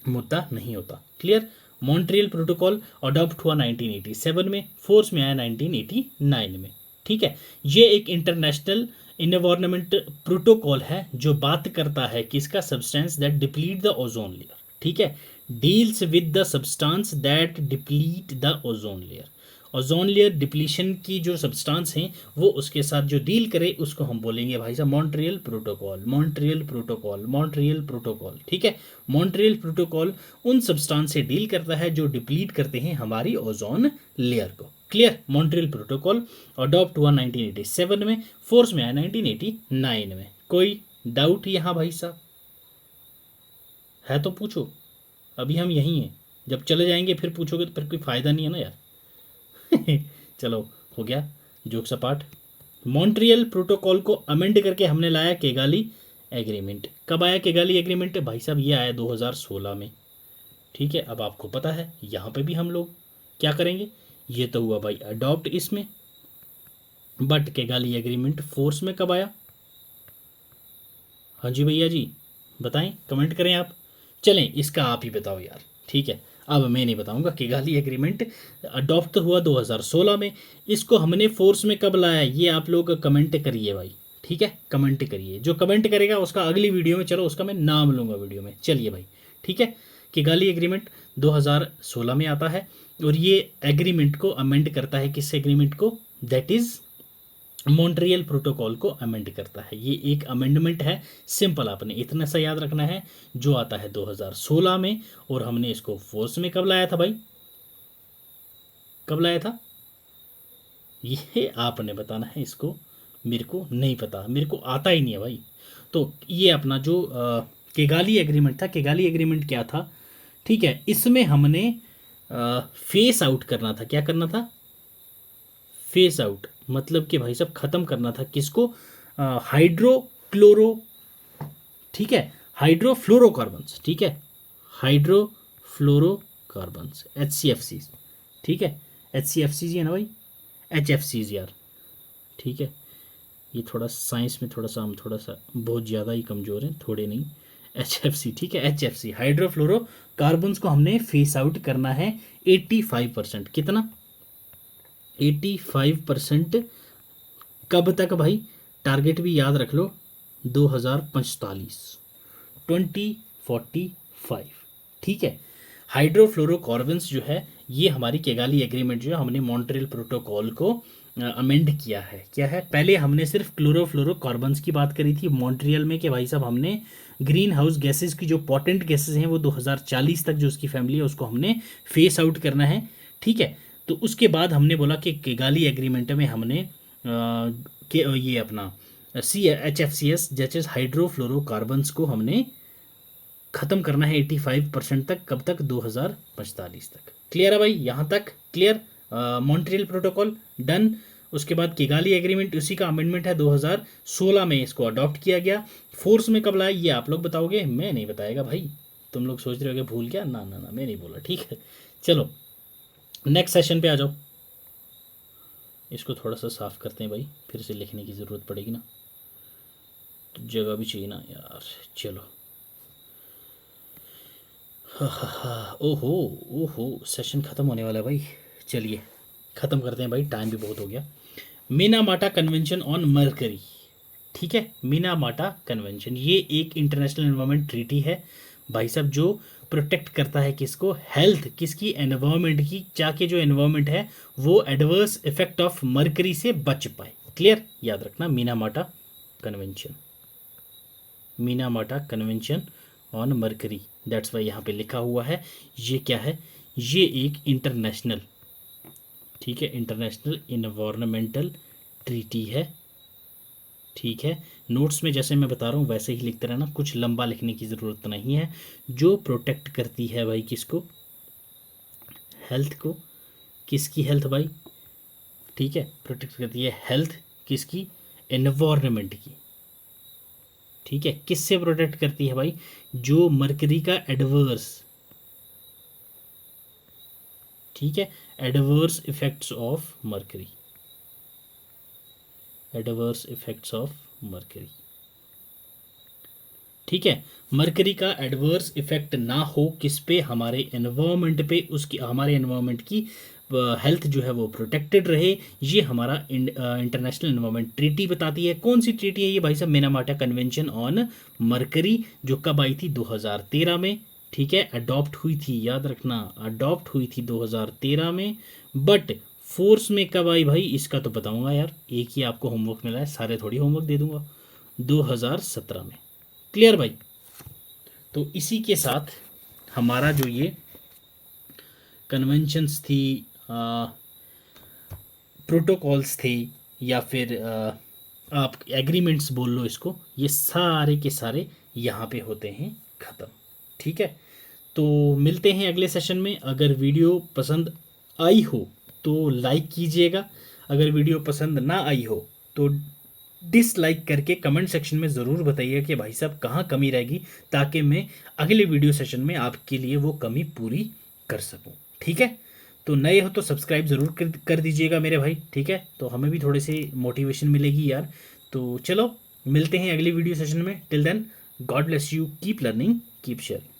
मुद्दा नहीं होता। क्लियर, मॉन्ट्रियल प्रोटोकॉल अडॉप्ट हुआ 1987 में, फोर्स में आया 1989 में, ठीक है। ये एक इंटरनेशनल इन्वायरमेंट प्रोटोकॉल है जो बात करता है किसका, substance that deplete the ozone layer, ठीक है, deals with the substance that deplete the ozone layer. Ozone layer depletion की जो सब्सटेंस हैं वो उसके साथ जो डील करे उसको हम बोलेंगे भाई साहब Montreal protocol, Montreal protocol, Montreal protocol, ठीक है। मॉन्ट्रियल प्रोटोकॉल उन सब्सटेंस से डील करता है जो डिप्लीट करते हैं हमारी ओजोन लेयर को। क्लियर, मॉन्ट्रियल प्रोटोकॉल अडॉप्ट हुआ 1987 में, फोर्स में आया 1989 में। कोई डाउट यहाँ भाई साहब है तो पूछो, अभी हम यहीं हैं, जब चले जाएंगे फिर पूछोगे तो फिर कोई फायदा नहीं है ना यार। चलो हो गया जोक सपाट। मॉन्ट्रियल प्रोटोकॉल को अमेंड करके हमने लाया केगाली एग्रीमेंट। कब आया केगाली एग्रीमेंट भाई साहब, ये आया 2016 में, ठीक है। अब आपको पता है यहाँ पे भी हम लोग क्या करेंगे, ये तो हुआ भाई अडॉप्ट इसमें, बट केगाली एग्रीमेंट फोर्स में कब आया, हाँ जी भैया जी बताएं, कमेंट करें आप। चलें इसका आप ही बताओ यार, ठीक है, अब मैं नहीं बताऊंगा। किगाली एग्रीमेंट अडॉप्ट हुआ 2016 में, इसको हमने फोर्स में कब लाया ये आप लोग कमेंट करिए भाई, ठीक है, कमेंट करिए, जो कमेंट करेगा उसका अगली वीडियो में, चलो उसका मैं नाम लूँगा वीडियो में, चलिए भाई, ठीक है। किगाली एग्रीमेंट 2016 में आता है और ये एग्रीमेंट को अमेंड करता है, किस एग्रीमेंट को, दैट इज़ मॉन्ट्रियल प्रोटोकॉल को अमेंड करता है। ये एक अमेंडमेंट है, सिंपल आपने इतना सा याद रखना है, जो आता है 2016 में, और हमने इसको फोर्स में कब लाया था भाई, कब लाया था, ये आपने बताना है, इसको मेरे को नहीं पता, मेरे को आता ही नहीं है भाई। तो ये अपना जो किगाली एग्रीमेंट था, किगाली एग्रीमेंट क्या था, ठीक है, इसमें हमने फेस आउट करना था, क्या करना था, फेस आउट, मतलब कि भाई साहब ख़त्म करना था किसको, हाइड्रोक्लोरो, ठीक है, हाइड्रोफ्लोरोकार्बन्स, ठीक है, हाइड्रोफ्लोरोकार्बन्स HCFC, ठीक है, HCFC है ना भाई, HFCs यार, ठीक है। ये थोड़ा साइंस में थोड़ा सा हम थोड़ा सा बहुत ज़्यादा ही कमज़ोर हैं, थोड़े नहीं, HFC, ठीक है, HFC हाइड्रोफ्लोरोकार्बन्स को हमने फेस आउट करना है 85%, कितना, 85%। कब तक भाई, टारगेट भी याद रख लो, 2045, 2045, ठीक है। हाइड्रोफ्लोरोकार्बन्स जो है ये हमारी केगाली एग्रीमेंट जो है, हमने मॉन्ट्रियल प्रोटोकॉल को अमेंड किया है। क्या है, पहले हमने सिर्फ क्लोरोफ्लोरोकार्बन्स की बात करी थी मॉन्ट्रियल में, कि भाई साहब हमने ग्रीन हाउस गैसेज की जो पॉटेंट गैसेज हैं वो 2040 तक जो उसकी फैमिली है उसको हमने फेस आउट करना है, ठीक है। तो उसके बाद हमने बोला कि केगाली एग्रीमेंट में हमने कि ये अपना HFCs जैसे हाइड्रोफ्लोरोकार्बन्स को हमने ख़त्म करना है 85% तक, कब तक, 2045 तक। क्लियर है भाई, यहाँ तक क्लियर। Montreal protocol done. उसके बाद किगाली एग्रीमेंट उसी का अमेंडमेंट है, 2016 में इसको अडॉप्ट किया गया। फोर्स में कब लाया ये आप लोग बताओगे, मैं नहीं बताएगा भाई, तुम लोग सोच रहे हो कि भूल गया, ना ना ना मैं नहीं बोला, ठीक है। चलो नेक्स्ट सेशन पे आ जाओ, इसको थोड़ा सा साफ़ करते हैं भाई, फिर से लिखने की ज़रूरत पड़ेगी ना, तो जगह भी चाहिए ना यार। चलो ओहो ओहो, सेशन ख़त्म होने वाला है भाई, चलिए ख़त्म करते हैं भाई, टाइम भी बहुत हो गया। मिनामाटा कन्वेंशन ऑन मरकरी, ठीक है, मिनामाटा कन्वेंशन ये एक इंटरनेशनल एनवायरनमेंट ट्रीटी है भाई साहब, जो प्रोटेक्ट करता है किसको, हेल्थ किसकी, एनवायरनमेंट की, ताकि जो एनवायरनमेंट है वो एडवर्स इफेक्ट ऑफ मरकरी से बच पाए। क्लियर, याद रखना Minamata convention, Minamata convention on mercury, that's why यहाँ पे लिखा हुआ है। ये क्या है, ये एक इंटरनेशनल, ठीक है, इंटरनेशनल इन्वायरमेंटल ट्रीटी है। ठीक है, नोट्स में जैसे मैं बता रहा हूँ वैसे ही लिखते रहना, कुछ लंबा लिखने की ज़रूरत नहीं है। जो प्रोटेक्ट करती है भाई किसको, हेल्थ को, किसकी हेल्थ भाई, ठीक है, प्रोटेक्ट करती है हेल्थ किसकी, एनवायरनमेंट की। ठीक है, किससे प्रोटेक्ट करती है भाई, जो मरकरी का एडवर्स, ठीक है, adverse effects of mercury, adverse effects of mercury. ठीक है, मरकरी का एडवर्स इफेक्ट ना हो किस पे, हमारे एनवायरनमेंट पे, उसकी हमारे एनवायरनमेंट की हेल्थ जो है वो प्रोटेक्टेड रहे। ये हमारा इंटरनेशनल एनवायरनमेंट ट्रीटी बताती है। कौन सी ट्रीटी है ये भाई साहब, मिनामाटा कन्वेंशन ऑन मरकरी, जो कब आई थी 2013 में। ठीक है, अडॉप्ट हुई थी, याद रखना, अडॉप्ट हुई थी 2013 में, बट फोर्स में कब आई भाई, इसका तो बताऊंगा यार, एक ही आपको होमवर्क मिला है, सारे थोड़ी होमवर्क दे दूंगा, 2017 में। क्लियर भाई, तो इसी के साथ हमारा जो ये कन्वेंशंस थी, प्रोटोकॉल्स थे, या फिर आप एग्रीमेंट्स बोल लो इसको, ये सारे के सारे यहाँ पे होते हैं ख़त्म। ठीक है, तो मिलते हैं अगले सेशन में। अगर वीडियो पसंद आई हो तो लाइक कीजिएगा, अगर वीडियो पसंद ना आई हो तो डिसलाइक करके कमेंट सेक्शन में ज़रूर बताइए कि भाई साहब कहाँ कमी रहेगी, ताकि मैं अगले वीडियो सेशन में आपके लिए वो कमी पूरी कर सकूं। ठीक है, तो नए हो तो सब्सक्राइब ज़रूर कर दीजिएगा मेरे भाई। ठीक है, तो हमें भी थोड़े से मोटिवेशन मिलेगी यार। तो चलो मिलते हैं अगली वीडियो सेशन में, till then God bless you, keep learning, keep sharing.